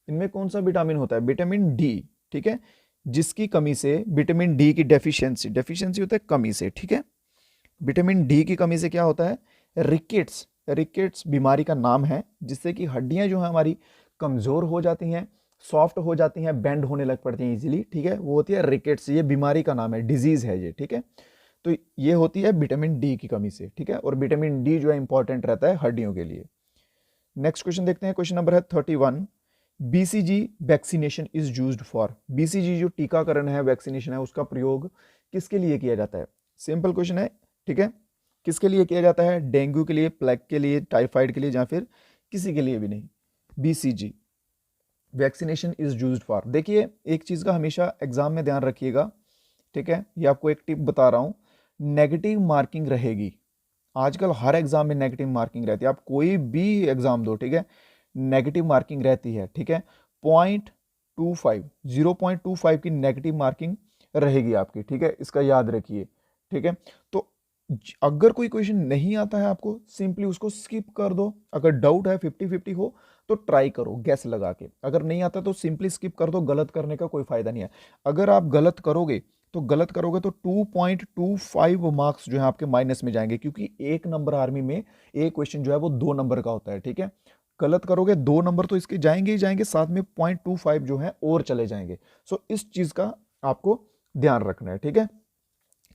इनमें कौन सा विटामिन होता है, विटामिन डी। ठीक है, जिसकी कमी से, विटामिन डी की डेफिशिएंसी, डेफिशिएंसी होता है कमी से। ठीक है, विटामिन डी की कमी से क्या होता है, रिकेट्स, रिकेट्स बीमारी का नाम है, जिससे कि हड्डियां जो है हमारी कमजोर हो जाती हैं, सॉफ्ट हो जाती हैं, बेंड होने लग पड़ती हैं इजीली। ठीक है, वो होती है रिकेट्स, ये बीमारी का नाम है, डिजीज है ये। ठीक है, तो ये होती है विटामिन डी की कमी से। ठीक है, और विटामिन डी जो है इंपॉर्टेंट रहता है हड्डियों के लिए। नेक्स्ट क्वेश्चन देखते हैं, क्वेश्चन नंबर है 31। BCG vaccination is used for, BCG जो टीकाकरण है, वैक्सीनेशन है, उसका प्रयोग किसके लिए किया जाता है। सिंपल क्वेश्चन है। ठीक है, किसके लिए किया जाता है, डेंगू के लिए, प्लेग के लिए, टाइफाइड के लिए, या फिर किसी के लिए भी नहीं। BCG vaccination is used for. देखिए एक चीज का हमेशा एग्जाम में ध्यान रखिएगा। ठीक है, ये आपको एक टिप बता रहा हूं, नेगेटिव मार्किंग रहेगी। आजकल हर एग्जाम में नेगेटिव मार्किंग रहती है, आप कोई भी एग्जाम दो, ठीक है, नेगेटिव मार्किंग रहती है। ठीक है, 0.25 की नेगेटिव मार्किंग रहेगी आपकी। ठीक है, इसका याद रखिए। ठीक है, तो अगर कोई क्वेश्चन नहीं आता है आपको, सिंपली उसको स्किप कर दो। अगर डाउट है 50-50 हो तो ट्राई करो गैस लगा के, अगर नहीं आता तो सिंपली स्किप कर दो, गलत करने का कोई फायदा नहीं है। अगर आप गलत करोगे तो 2.25 मार्क्स जो है आपके माइनस में जाएंगे, क्योंकि एक नंबर आर्मी में एक क्वेश्चन जो है वो 2 नंबर का होता है। ठीक है, गलत करोगे 2 नंबर तो इसके जाएंगे ही जाएंगे, साथ में 0.25 जो है और चले जाएंगे। सो इस चीज का आपको ध्यान रखना है। ठीक है,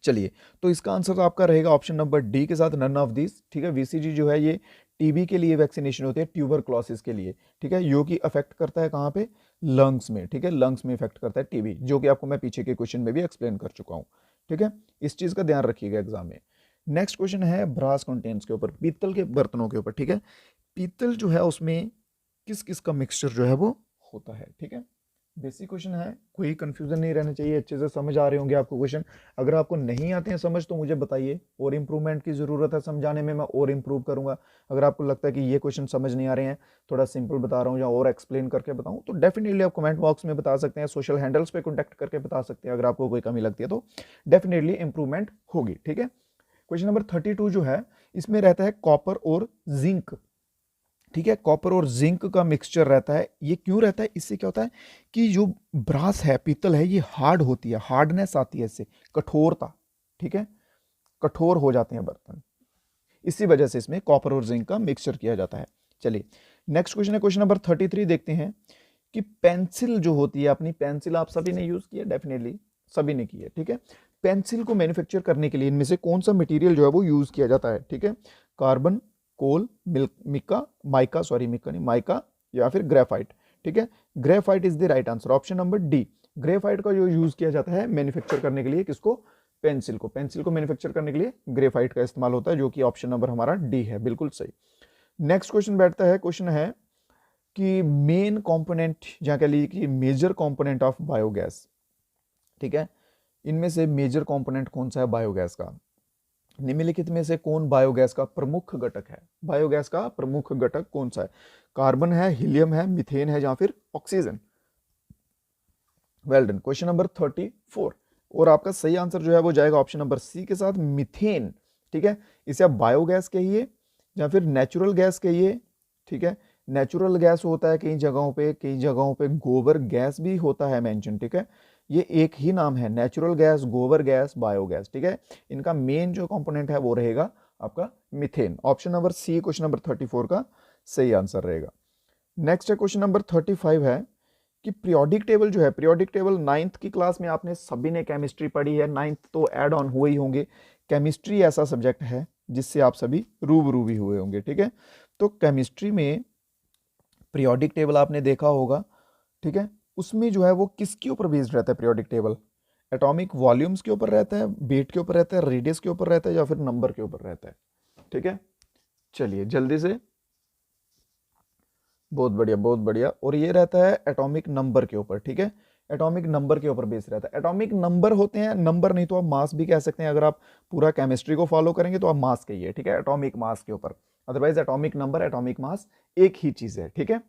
चलिए, तो इसका आंसर तो आपका रहेगा ऑप्शन नंबर डी के साथ, नन ऑफ दिस। ठीक है, वीसीजी जो है ये टीबी के लिए वैक्सीनेशन होती है, ट्यूबरक्लोसिस के लिए। ठीक है, जो कि अफेक्ट करता है कहाँ पे, लंग्स में। ठीक है, लंग्स में इफेक्ट करता है टीबी, जो कि आपको मैं पीछे के क्वेश्चन में भी एक्सप्लेन कर चुका हूँ। ठीक है, इस चीज का ध्यान रखिएगा एग्जाम में। नेक्स्ट क्वेश्चन है ब्रास कंटेंट्स के ऊपर, पीतल के बर्तनों के ऊपर। ठीक है, पीतल जो है उसमें किस किस का मिक्सचर जो है वो होता है। ठीक है, बेसिक क्वेश्चन है, कोई कंफ्यूजन नहीं रहना चाहिए, अच्छे से समझ आ रहे होंगे आपको क्वेश्चन। अगर आपको नहीं आते हैं समझ तो मुझे बताइए, और इंप्रूवमेंट की जरूरत है समझाने में, मैं और इंप्रूव करूंगा। अगर आपको लगता है कि ये क्वेश्चन समझ नहीं आ रहे हैं, थोड़ा सिंपल बता रहा हूँ या और एक्सप्लेन करके बताऊँ, तो डेफिनेटली आप कमेंट बॉक्स में बता सकते हैं, सोशल हैंडल्स पे कॉन्टैक्ट करके बता सकते हैं। अगर आपको कोई कमी लगती है तो डेफिनेटली इंप्रूवमेंट होगी। ठीक है, क्वेश्चन नंबर 32 जो है इसमें रहता है कॉपर और जिंक। ठीक है, कॉपर और जिंक का मिक्सचर रहता है। ये क्यों रहता है, इससे क्या होता है कि जो ब्रास है, पीतल है, ये हार्ड होती है, हार्डनेस आती है इससे, कठोरता। ठीक है, कठोर हो जाते हैं बर्तन, इसी वजह से इसमें कॉपर और जिंक का मिक्सचर किया जाता है। चलिए, नेक्स्ट क्वेश्चन है क्वेश्चन नंबर 33, देखते हैं कि पेंसिल जो होती है, अपनी पेंसिल आप सभी ने यूज की है, डेफिनेटली सभी ने की है। ठीक है, पेंसिल को मैन्युफैक्चर करने के लिए इनमें से कौन सा मटेरियल जो है वो यूज किया जाता है। ठीक है, कार्बन, कोल, मिका, माइका, सॉरी मिका नहीं, माइका, या फिर ग्रेफाइट। ठीक है, graphite is the right answer, option number D. Graphite का जो यूज किया जाता है मैन्युफैक्चर करने के लिए, किसको, पेंसिल को, पेंसिल को मैन्युफैक्चर करने के लिए ग्रेफाइट का इस्तेमाल होता है, जो कि ऑप्शन नंबर हमारा डी है, बिल्कुल सही। नेक्स्ट क्वेश्चन बैठता है, क्वेश्चन है कि मेन कंपोनेंट, या कह लीजिए कि मेजर कंपोनेंट ऑफ बायोगैस। ठीक है, इनमें से मेजर कंपोनेंट कौन सा है बायोगैस का, निम्नलिखित में से कौन बायोगैस का प्रमुख घटक है, बायोगैस का प्रमुख घटक कौन सा है, कार्बन है, हीलियम है, मीथेन है, या फिर oxygen. Well done. Question number 34, और आपका सही आंसर जो है वो जाएगा ऑप्शन नंबर सी के साथ, मीथेन। ठीक है, इसे आप बायोगैस कहिए या फिर नेचुरल गैस कहिए। ठीक है, नेचुरल गैस होता है कई जगहों पे, कई जगहों पे गोबर गैस भी होता है मेंशन। ठीक है, ये एक ही नाम है, नेचुरल गैस, गोबर गैस, बायोगैस। ठीक है, इनका मेन जो कंपोनेंट है वो रहेगा आपका methane. Option number C question number 34 का सही आंसर रहेगा। नेक्स्ट है क्वेश्चन नंबर 35 है कि पीरियोडिक टेबल जो है, पीरियोडिक टेबल नाइन्थ की क्लास में आपने सभी ने केमिस्ट्री पढ़ी है, नाइन्थ तो ऐड ऑन हुए ही होंगे। केमिस्ट्री ऐसा सब्जेक्ट है जिससे आप सभी रूबरू भी हुए होंगे। ठीक है, तो केमिस्ट्री में पीरियोडिक टेबल आपने देखा होगा। ठीक है, उसमें जो है वो किसके ऊपर बेस्ड रहता है पीरियोडिक टेबल? एटॉमिक वॉल्यूम्स के ऊपर रहता है, वेट के ऊपर रहता है, रेडियस के ऊपर रहता है, या फिर नंबर के ऊपर रहता है? ठीक है, चलिए जल्दी से, बहुत बढ़िया बहुत बढ़िया। और ये रहता है एटॉमिक नंबर के ऊपर। ठीक है, एटॉमिक नंबर के ऊपर बेस रहता है। एटॉमिक नंबर होते हैं, नंबर नहीं तो आप मास भी कह सकते हैं। अगर आप पूरा केमिस्ट्री को फॉलो करेंगे तो आप मास कहिए। ठीक है, एटॉमिक मास के ऊपर, otherwise atomic number, atomic mass एक ही चीज है। ठीक है,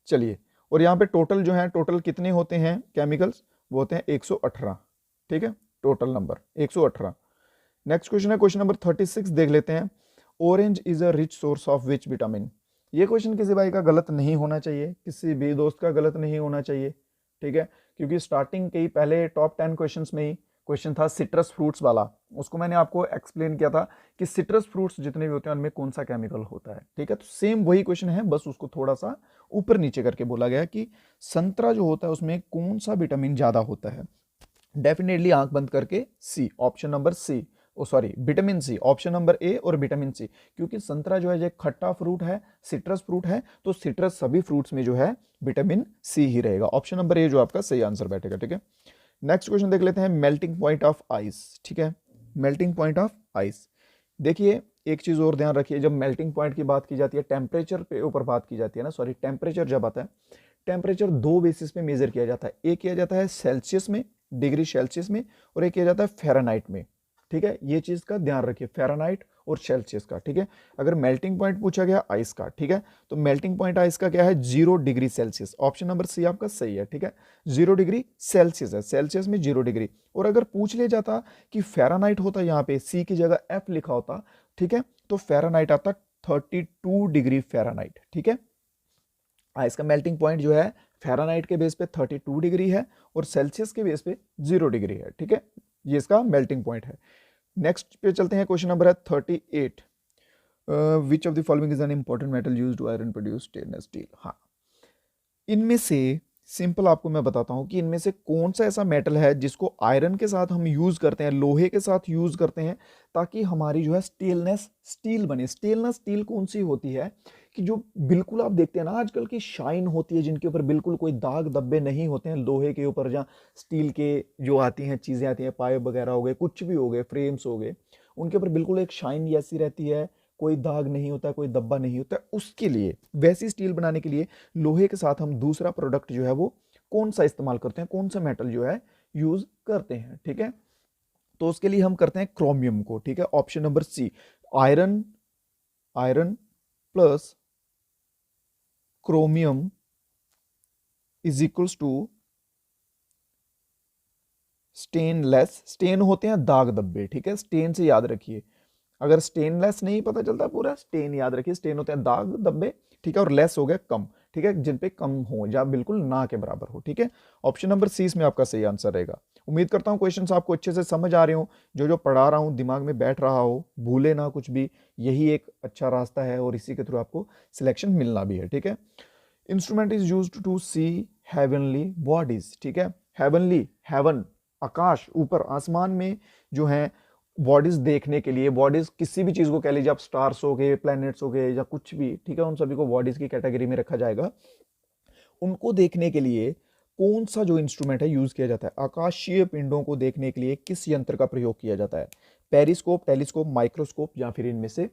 चलिए, और यहाँ पे टोटल जो है, टोटल कितने होते हैं केमिकल्स? वो होते हैं 118। ठीक है, टोटल नंबर 118। नेक्स्ट क्वेश्चन है क्वेश्चन नंबर 36, देख लेते हैं। Orange is a rich source of which vitamin? ये क्वेश्चन किसी भाई का गलत नहीं होना चाहिए, किसी भी दोस्त का गलत नहीं होना चाहिए। ठीक है, क्योंकि स्टार्टिंग के ही पहले टॉप 10 क्वेश्चंस में ही क्वेश्चन था सिट्रस फ्रूट्स वाला। उसको मैंने आपको एक्सप्लेन किया था कि सिट्रस फ्रूट्स जितने भी होते हैं उनमें कौन सा केमिकल होता है। ठीक है, तो सेम वही क्वेश्चन है, बस उसको थोड़ा सा ऊपर नीचे करके बोला गया कि संतरा जो होता है उसमें कौन सा विटामिन ज्यादा होता है। डेफिनेटली आंख बंद करके C, option number C, oh sorry vitamin C, option number A और विटामिन सी। क्योंकि संतरा जो है ये खट्टा फ्रूट है, सिट्रस फ्रूट है, तो सिट्रस सभी फ्रूट्स में जो है विटामिन सी ही रहेगा। ऑप्शन नंबर ए जो आपका सही आंसर बैठेगा। ठीक है, नेक्स्ट क्वेश्चन देख लेते हैं, मेल्टिंग पॉइंट ऑफ आइस। ठीक है, मेल्टिंग पॉइंट ऑफ आइस, देखिए एक चीज और ध्यान रखिए, जब मेल्टिंग पॉइंट की बात की जाती है, टेम्परेचर पे ऊपर बात की जाती है ना, सॉरी टेम्परेचर जब आता है, टेम्परेचर दो बेसिस पे मेजर किया जाता है। एक किया जाता है सेल्सियस में, डिग्री सेल्सियस में, और एक किया जाता है फ़ारेनहाइट में। ठीक है, ये चीज का ध्यान रखिए, फ़ारेनहाइट और सेल्सियस का। ठीक है, अगर मेल्टिंग पॉइंट पूछा गया आइस का, ठीक है, तो मेल्टिंग पॉइंट आइस का क्या है? 0 degree Celsius. Option number C आपका सही है। ठीक है, 0 डिग्री सेल्सियस है, सेल्सियस में 0 डिग्री। और अगर पूछ लिया जाता कि फ़ारेनहाइट होता, यहाँ पे सी की जगह एफ लिखा होता, ठीक है, तो फ़ारेनहाइट आता 32 डिग्री फ़ारेनहाइट। ठीक है, आइस का मेल्टिंग पॉइंट जो है फ़ारेनहाइट के बेस पे 32 डिग्री है और सेल्सियस के बेस पे 0 डिग्री है। ठीक है, ये इसका मेल्टिंग पॉइंट है। नेक्स्ट पे चलते हैं, क्वेश्चन नंबर है 38। Which of the following is an important metal used to iron produce stainless steel? हाँ, इनमें से सिंपल आपको मैं बताता हूं कि इनमें से कौन सा ऐसा मेटल है जिसको आयरन के साथ हम यूज करते हैं, लोहे के साथ यूज करते हैं, ताकि हमारी जो है स्टेनलेस स्टील बने। स्टेनलेस स्टील कौन सी होती है कि जो बिल्कुल आप देखते हैं ना आजकल की शाइन होती है, जिनके ऊपर बिल्कुल कोई दाग धब्बे नहीं होते हैं लोहे के ऊपर, जहाँ स्टील के जो आती हैं चीजें आती हैं, पाइप वगैरह हो गए, कुछ भी हो गए, फ्रेम्स हो गए, उनके ऊपर बिल्कुल एक शाइन ऐसी रहती है, कोई दाग नहीं होता, कोई धब्बा नहीं होता। उसके लिए, वैसी स्टील बनाने के लिए लोहे के साथ हम दूसरा प्रोडक्ट जो है वो कौन सा इस्तेमाल करते हैं, कौन सा मेटल जो है यूज करते हैं? ठीक है, तो उसके लिए हम करते हैं क्रोमियम को। ठीक है, option number C, iron, iron plus chromium is equals to stainless. Stain होते हैं दाग धब्बे। ठीक है, स्टेन से याद रखिए, अगर स्टेनलेस नहीं पता चलता पूरा, स्टेन याद रखिए, स्टेन होते हैं दाग धब्बे। ठीक है, और लेस हो गया कम। ठीक है, जिन पे कम हो या बिल्कुल ना के बराबर हो। ठीक है, ऑप्शन नंबर सी इसमें आपका सही आंसर रहेगा। उम्मीद करता हूं क्वेश्चंस आपको अच्छे से समझ आ रहे हो, जो जो पढ़ा रहा हूं दिमाग में बैठ रहा हो, भूले ना कुछ भी। यही एक अच्छा रास्ता है और इसी के थ्रू आपको सिलेक्शन मिलना भी है। ठीक है, instrument is used to see heavenly bodies. ठीक है, हेवनली, हेवन आकाश, ऊपर आसमान में जो है बॉडीज देखने के लिए, बॉडीज किसी भी चीज को कह लीजिए आप, स्टार्स हो गए, प्लैनेट्स हो गए, या कुछ भी, ठीक है, उन सभी को बॉडीज की कैटेगरी में रखा जाएगा। उनको देखने के लिए कौन सा जो इंस्ट्रूमेंट है यूज किया जाता है? आकाशीय पिंडों को देखने के लिए किस यंत्र का प्रयोग किया जाता है? पेरिस्कोप, टेलीस्कोप, माइक्रोस्कोप, या फिर इनमें से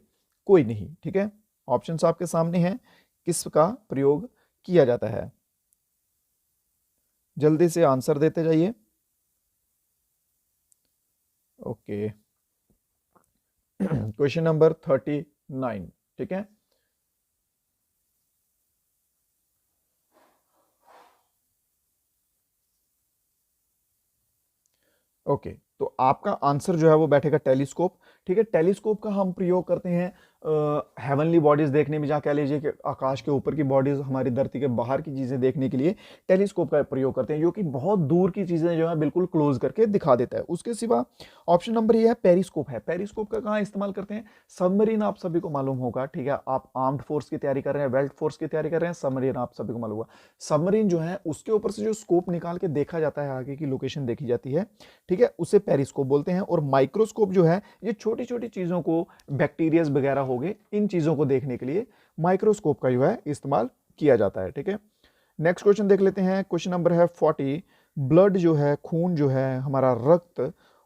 कोई नहीं? ठीक है, ऑप्शंस आपके सामने हैं, किसका प्रयोग किया जाता है? जल्दी से आंसर देते जाइए। Okay, question number 39। ठीक है, ओके, तो आपका आंसर जो है वो बैठेगा टेलीस्कोप। ठीक है, टेलीस्कोप का हम प्रयोग करते हैं हेवनली बॉडीज देखने में, जहाँ कह लीजिए कि आकाश के ऊपर की बॉडीज, हमारी धरती के बाहर की चीजें देखने के लिए टेलीस्कोप का प्रयोग करते हैं, जो कि बहुत दूर की चीजें जो है बिल्कुल क्लोज करके दिखा देता है। उसके सिवा ऑप्शन नंबर ये है पेरिस्कोप है। पेरिस्कोप का कहाँ इस्तेमाल करते हैं? सबमरीन, आप सभी को मालूम होगा। ठीक है, आप आर्म्ड फोर्स की तैयारी कर रहे हैं, वेल्ड फोर्स की तैयारी कर रहे हैं, सबमरीन आप सभी को मालूम होगा। सबमरीन जो है उसके ऊपर से जो स्कोप निकाल के देखा जाता है, आगे की लोकेशन देखी जाती है, ठीक है, उसे पेरिस्कोप बोलते हैं। और माइक्रोस्कोप जो है ये छोटी छोटी चीजों को, बैक्टीरिया वगैरह हो गए, इन चीजों को देखने के लिए माइक्रोस्कोप का जो है इस्तेमाल किया जाता है। ठीक है, नेक्स्ट क्वेश्चन देख लेते हैं। क्वेश्चन नंबर है 40। ब्लड जो है, खून जो है, हमारा रक्त,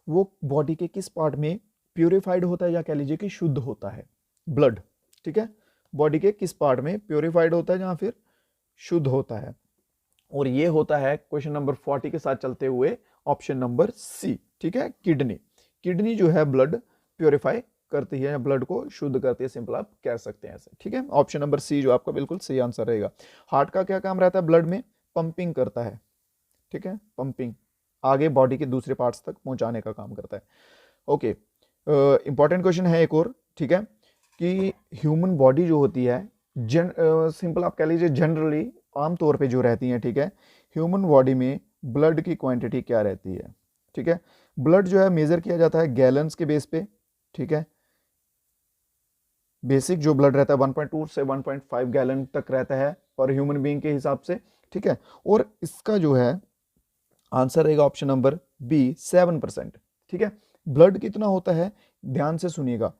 वो बॉडी के किस पार्ट में प्यूरिफाइड होता है, या कह लीजिए कि शुद्ध होता है? ब्लड, ठीक है, बॉडी के किस पार्ट में प्यूरिफाइड होता है या फिर शुद्ध होता है? और ये होता है क्वेश्चन नंबर 40 के साथ चलते हुए ऑप्शन नंबर सी। ठीक है, किडनी। किडनी जो है ब्लड प्योरीफाई करती है, ब्लड को शुद्ध करती है, सिंपल आप कह सकते हैं ऐसे। ठीक है, ऑप्शन नंबर सी जो आपका बिल्कुल सही आंसर रहेगा। हार्ट का क्या काम रहता है? ब्लड में पंपिंग करता है। ठीक है, पंपिंग आगे बॉडी के दूसरे पार्ट्स तक पहुंचाने का काम करता है। ओके, इंपॉर्टेंट क्वेश्चन है एक और। ठीक है, कि ह्यूमन बॉडी जो होती है, सिंपल आप कह लीजिए जनरली आमतौर पे जो रहती है, ठीक है, ह्यूमन बॉडी में ब्लड की क्वांटिटी क्या रहती है? ठीक है, ब्लड जो है मेजर किया जाता है गैलन्स के बेस पे। ठीक है, बेसिक जो ब्लड रहता है 1.2 से 1.5 गैलन तक रहता है और ह्यूमन बीइंग के हिसाब से। ठीक है, और इसका जो है आंसर रहेगा ऑप्शन नंबर बी, 7%। ठीक है, ब्लड कितना होता है? ध्यान से सुनिएगा,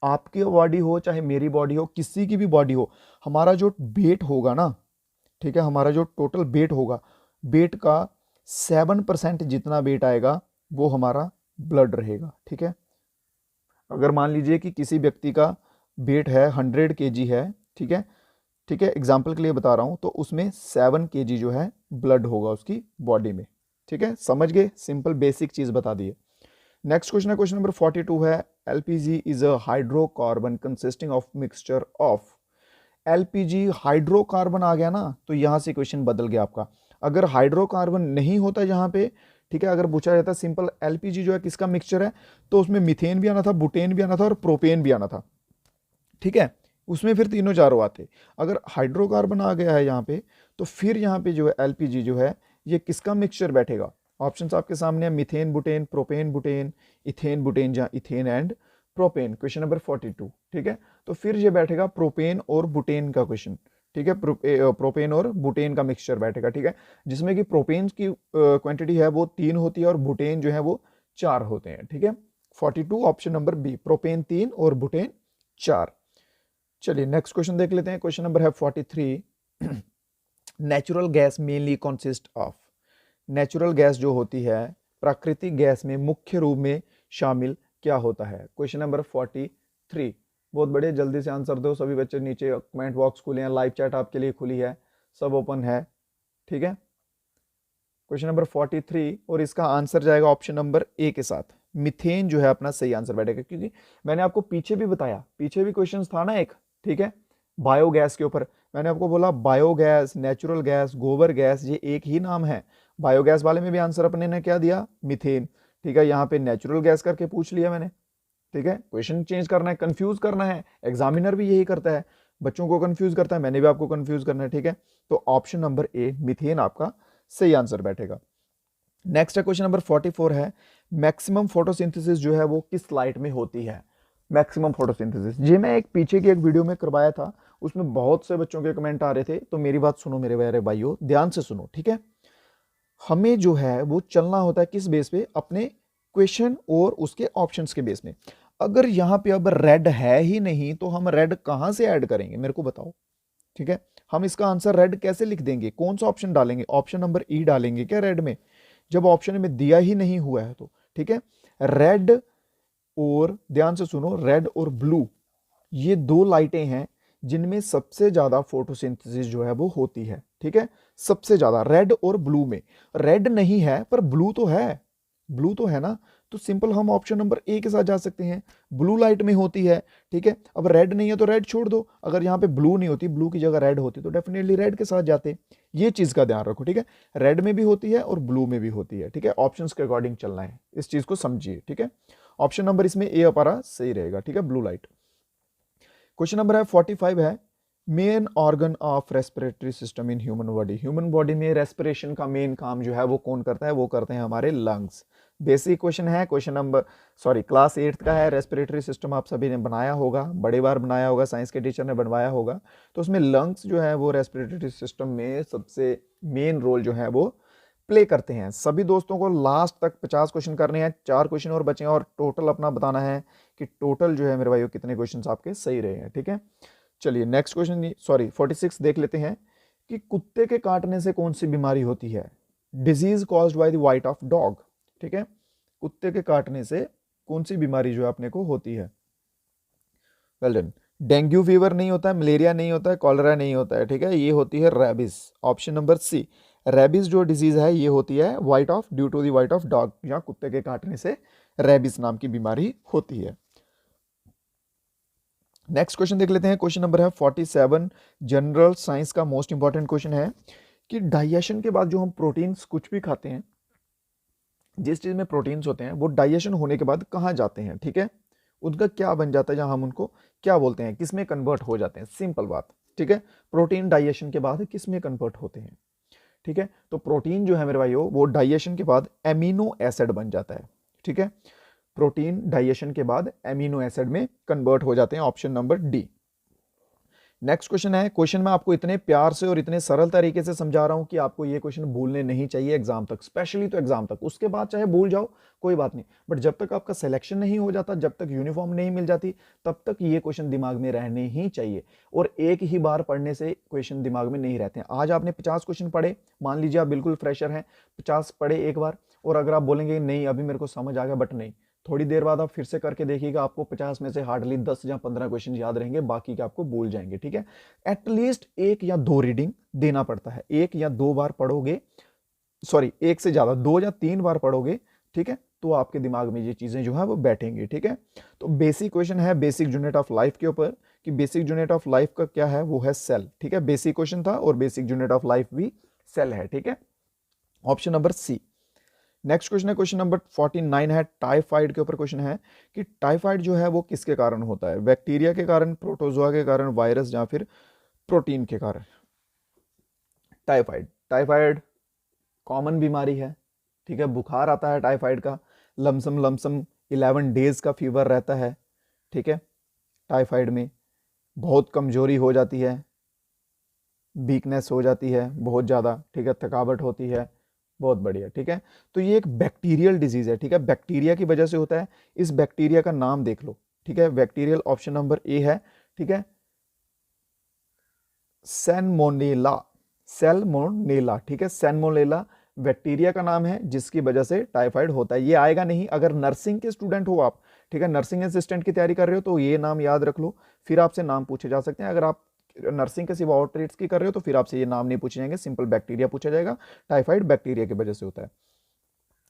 आपकी बॉडी हो चाहे मेरी बॉडी हो, किसी की भी बॉडी हो, हमारा जो वेट होगा ना, ठीक है, हमारा जो टोटल वेट होगा, वेट का 7% जितना वेट आएगा वो हमारा ब्लड रहेगा। ठीक है, अगर मान लीजिए कि किसी व्यक्ति का वेट है 100 kg है, ठीक है, ठीक है, एग्जाम्पल के लिए बता रहा हूं, तो उसमें 7 kg जो है ब्लड होगा उसकी बॉडी में। ठीक है, समझ गए? सिंपल बेसिक चीज बता दी है। नेक्स्ट क्वेश्चन है, क्वेश्चन नंबर 42 है। LPG is a hydrocarbon consisting of mixture of. LPG hydrocarbon आ गया ना, तो यहां से क्वेश्चन बदल गया आपका। अगर हाइड्रोकार्बन नहीं होता यहां पे, ठीक है, अगर पूछा जाता सिंपल एलपीजी जो है किसका मिक्सचर है, तो उसमें मीथेन भी आना था, बुटेन भी आना था और प्रोपेन भी आना था। ठीक है, उसमें फिर तीनों चारों आते। अगर हाइड्रोकार्बन आ गया है यहाँ पे, तो फिर यहाँ पे जो है एलपीजी जो है ये किसका मिक्सचर बैठेगा? ऑप्शंस आपके सामने है, methane butane, propane butane, ethane butane, जहाँ ethane and propane. Question number 42। ठीक है, तो फिर ये बैठेगा प्रोपेन और बुटेन का क्वेश्चन। ठीक है, प्रोपेन और बुटेन का मिक्सचर बैठेगा। ठीक है, जिसमें कि प्रोपेन की क्वांटिटी है वो 3 होती है और बुटेन जो है वो 4 होते हैं। ठीक है, 42 ऑप्शन नंबर बी, प्रोपेन 3 और बुटेन 4। चलिए नेक्स्ट क्वेश्चन देख लेते हैं। क्वेश्चन नंबर है 43। Natural gas mainly consist of. Natural gas जो होती है, प्राकृतिक गैस में मुख्य रूप में शामिल क्या होता है? Question number 43। बहुत बढ़िया, जल्दी से आंसर दो सभी बच्चे। नीचे कमेंट बॉक्स खुले हैं, लाइव चैट आपके लिए खुली है, सब ओपन है। ठीक है, क्वेश्चन नंबर 43 और इसका आंसर जाएगा ऑप्शन नंबर ए के साथ। मिथेन जो है अपना सही आंसर बैठेगा, क्योंकि मैंने आपको पीछे भी बताया, पीछे भी क्वेश्चन था ना एक, ठीक है, बायोगैस के ऊपर। मैंने आपको बोला बायोगैस, नेचुरल गैस, गोबर गैस, ये एक ही नाम है। बायोगैस वाले में भी आंसर अपने ने क्या दिया? मिथेन। ठीक है, यहाँ पे नेचुरल गैस करके पूछ लिया मैंने। ठीक है, क्वेश्चन चेंज करना है, कंफ्यूज करना है, एग्जामिनर भी यही करता है, बच्चों को कंफ्यूज करता है, मैंने भी आपको कंफ्यूज करना है। ठीक है, तो ऑप्शन नंबर ए मिथेन आपका सही आंसर बैठेगा। नेक्स्ट है क्वेश्चन नंबर 44 है। मैक्सिमम फोटोसिंथेसिस जो है वो किस लाइट में होती है? मैक्सिमम फोटोसिंथेसिस, ये मैं एक पीछे की एक वीडियो में करवाया था, उसमें बहुत से बच्चों के कमेंट आ रहे थे, तो मेरी बात सुनो मेरे प्यारे भाइयों, ध्यान से सुनो। ठीक है, हमें जो है वो चलना होता है किस बेस पे? अपने क्वेश्चन और उसके ऑप्शंस के बेस में। अगर यहाँ पे अब रेड है ही नहीं तो हम रेड कहां से ऐड करेंगे, मेरे को बताओ। ठीक है, हम इसका आंसर रेड कैसे लिख देंगे? कौन सा ऑप्शन डालेंगे? ऑप्शन नंबर ई डालेंगे क्या रेड में, जब ऑप्शन में दिया ही नहीं हुआ है तो? ठीक है, रेड और, ध्यान से सुनो, रेड और ब्लू, ये दो लाइटें हैं जिनमें सबसे ज्यादा फोटोसिंथेसिस जो है वो होती है। ठीक है, सबसे ज्यादा रेड और ब्लू में। रेड नहीं है पर ब्लू तो है, ब्लू तो है ना, तो सिंपल हम ऑप्शन नंबर ए के साथ जा सकते हैं। ब्लू लाइट में होती है, ठीक है। अब रेड नहीं है तो रेड छोड़ दो, अगर यहाँ पे ब्लू नहीं होती, ब्लू की जगह रेड होती तो डेफिनेटली रेड के साथ जाते। ये चीज का ध्यान रखो, ठीक है। रेड में भी होती है और ब्लू में भी होती है, ठीक है। ऑप्शंस के अकॉर्डिंग चलना है, इस चीज को समझिए, ठीक है। ऑप्शन नंबर इसमें ए हमारा सही रहेगा, ठीक है, ब्लू लाइट। क्वेश्चन नंबर है 45 है, main organ of respiratory system in human body. Human body में रेस्पिरेशन का मेन काम जो है वो कौन करता है? वो करते हैं हमारे लंग्स। बेसिक क्वेश्चन है, क्वेश्चन नंबर क्लास 8 का है। रेस्पिरेटरी सिस्टम आप सभी ने बनाया होगा, बड़े बार बनाया होगा, साइंस के टीचर ने बनवाया होगा। तो उसमें लंग्स जो है वो रेस्पिरेटरी सिस्टम में सबसे मेन रोल जो है वो प्ले करते हैं। सभी दोस्तों को लास्ट तक 50 क्वेश्चन करने हैं, 4 क्वेश्चन और बचे हैं, और टोटल अपना बताना है कि टोटल जो है मेरे भाइयों कितने क्वेश्चन आपके सही रहे हैं, ठीक है। चलिए नेक्स्ट क्वेश्चन 46 देख लेते हैं कि कुत्ते के काटने से कौन सी बीमारी होती है? Disease caused by the bite of dog, ठीक है। कुत्ते के काटने से कौन सी बीमारी जो है अपने को होती है? Well done. डेंगू फीवर नहीं होता है, मलेरिया नहीं होता है, कॉलरा नहीं होता है, ठीक है। ये होती है rabies. Option number C, rabies जो डिजीज है ये होती है bite of, due to the bite of dog, या कुत्ते के काटने से रेबिस नाम की बीमारी होती है। नेक्स्ट क्वेश्चन देख लेते हैं। क्वेश्चन नंबर है 47, जनरल साइंस का मोस्ट इंपॉर्टेंट क्वेश्चन है कि डाइजेशन के बाद जो हम प्रोटीन्स कुछ भी खाते हैं, जिस चीज में प्रोटीन्स होते हैं वो डाइजेशन होने के बाद कहाँ जाते हैं, ठीक है। उनका क्या बन जाता है, जहां हम उनको क्या बोलते हैं, किस में कन्वर्ट हो जाते हैं? सिंपल बात, ठीक है। प्रोटीन डाइजेशन के बाद किस में कन्वर्ट होते हैं, ठीक है। तो प्रोटीन जो है मेरे भाइयों वो डाइजेशन के बाद एमिनो एसिड बन जाता है, ठीक है। प्रोटीन डाइजेशन के बाद एमिनो एसिड में कन्वर्ट हो जाते हैं। Option number D. Next question है, क्वेश्चन मैं आपको इतने प्यार से और इतने सरल तरीके से समझा रहा हूं कि आपको ये क्वेश्चन भूलने नहीं चाहिए एग्जाम तक, स्पेशली तो एग्जाम तक। उसके बाद चाहे भूल जाओ कोई बात नहीं, बट जब तक आपका सिलेक्शन नहीं हो जाता, जब तक यूनिफॉर्म नहीं मिल जाती, तब तक ये क्वेश्चन दिमाग में रहने ही चाहिए। और एक ही बार पढ़ने से क्वेश्चन दिमाग में नहीं रहते हैं। आज आपने 50 क्वेश्चन पढ़े, मान लीजिए आप बिल्कुल फ्रेशर हैं, 50 पढ़े एक बार, और अगर आप बोलेंगे नहीं अभी मेरे को समझ आ गया, बट नहीं, थोड़ी देर बाद आप फिर से करके देखिएगा, आपको 50 में से हार्डली 10 या 15 क्वेश्चन याद रहेंगे, बाकी के आपको भूल जाएंगे, ठीक है। एटलीस्ट 1 या 2 रीडिंग देना पड़ता है, 1 या 2 बार पढ़ोगे, 1 से ज्यादा 2 या 3 बार पढ़ोगे, ठीक है, तो आपके दिमाग में ये चीजें जो है वो बैठेंगी, ठीक है। तो बेसिक क्वेश्चन है बेसिक यूनिट ऑफ लाइफ के ऊपर, कि बेसिक यूनिट ऑफ लाइफ का क्या है, वो है सेल, ठीक है। बेसिक क्वेश्चन था और बेसिक यूनिट ऑफ लाइफ भी सेल है, ठीक है। Option number C. Next question है, क्वेश्चन नंबर 49 है, टाइफाइड के ऊपर क्वेश्चन है कि टाइफाइड जो है वो किसके कारण होता है? बैक्टीरिया के कारण, प्रोटोजोआ के कारण, वायरस, या फिर प्रोटीन के कारण? टाइफाइड कॉमन बीमारी है, ठीक है। बुखार आता है टाइफाइड का, लमसम 11 डेज का फीवर रहता है, ठीक है। टाइफाइड में बहुत कमजोरी हो जाती है, वीकनेस हो जाती है बहुत ज़्यादा, ठीक है, थकावट होती है, बहुत बढ़िया, ठीक है। तो ये एक बैक्टीरियल डिजीज है, ठीक है, बैक्टीरिया की वजह से होता है। इस बैक्टीरिया का नाम देख लो, ठीक है, बैक्टीरियल, ऑप्शन नंबर ए है, ठीक है, सैल्मोनेला, ठीक है। सैल्मोनेला बैक्टीरिया का नाम है जिसकी वजह से टाइफाइड होता है। ये आएगा नहीं, अगर नर्सिंग के स्टूडेंट हो आप, ठीक है, नर्सिंग असिस्टेंट की तैयारी कर रहे हो तो ये नाम याद रख लो, फिर आपसे नाम पूछे जा सकते हैं। अगर आप नर्सिंग के सिवा और ट्रेड्स की कर रहे हो तो फिर आपसे ये नाम नहीं पूछे जाएंगे, सिंपल बैक्टीरिया पूछा जाएगा। टाइफाइड बैक्टीरिया की वजह से होता है।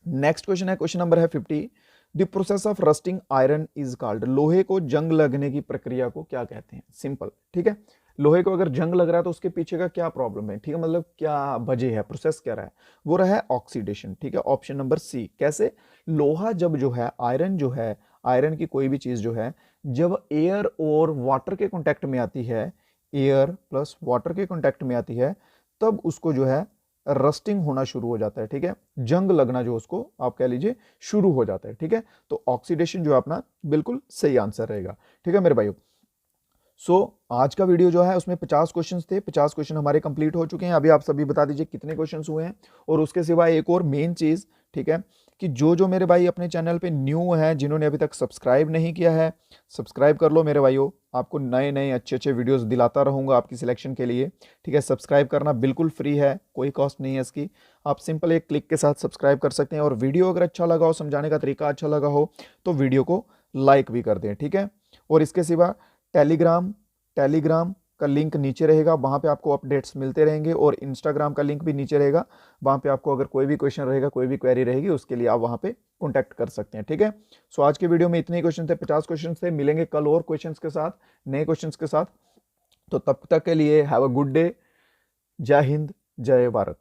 नेक्स्ट क्वेश्चन है, क्वेश्चन नंबर है 50, the process of rusting iron is called. लोहे को जंग लगने की प्रक्रिया को क्या कहते हैं? सिंपल, ठीक है। लोहे को अगर जंग लग रहा है तो उसके पीछे का क्या प्रॉब्लम है, ठीक है, मतलब क्या वजह है, प्रोसेस क्या रहा है? वो रहा है ऑक्सीडेशन, ठीक है। Option number C. कैसे? लोहा जब जो है, आयरन जो है, आयरन की कोई भी चीज जो है, जब एयर और वाटर के कॉन्टेक्ट में आती है, एयर प्लस वाटर के कॉन्टेक्ट में आती है, तब उसको जो है रस्टिंग होना शुरू हो जाता है, ठीक है। जंग लगना जो उसको आप कह लीजिए शुरू हो जाता है, ठीक है। तो ऑक्सीडेशन जो है अपना बिल्कुल सही आंसर रहेगा, ठीक है मेरे भाइयों। आज का वीडियो जो है उसमें 50 क्वेश्चंस थे, 50 क्वेश्चन हमारे कंप्लीट हो चुके हैं। अभी आप सभी बता दीजिए कितने क्वेश्चंस हुए हैं। और उसके सिवा एक और मेन चीज, ठीक है, कि जो मेरे भाई अपने चैनल पे न्यू है, जिन्होंने अभी तक सब्सक्राइब नहीं किया है, सब्सक्राइब कर लो मेरे भाइयों। आपको नए नए अच्छे आपवीडियोस दिलाता रहूंगा आपकी सिलेक्शन के लिए, ठीक है। सब्सक्राइब करना बिल्कुल फ्री है, कोई कॉस्ट नहीं है इसकी। आप सिंपल एक क्लिक के साथ सब्सक्राइब कर सकते हैं। और वीडियो अगर अच्छा लगा हो, समझाने का तरीका अच्छा लगा हो, तो वीडियो को लाइक भी कर दें, ठीक है। और इसके सिवा टेलीग्राम का लिंक नीचे रहेगा, वहाँ पे आपको अपडेट्स मिलते रहेंगे, और इंस्टाग्राम का लिंक भी नीचे रहेगा, वहाँ पे आपको अगर कोई भी क्वेश्चन रहेगा, कोई भी क्वेरी रहेगी, उसके लिए आप वहाँ पे कॉन्टैक्ट कर सकते हैं, ठीक है। सो आज के वीडियो में इतने ही क्वेश्चन थे, 50 क्वेश्चन थे। मिलेंगे कल और क्वेश्चन के साथ, नए क्वेश्चन के साथ। तो तब तक के लिए हैव अ गुड डे। जय हिंद, जय भारत।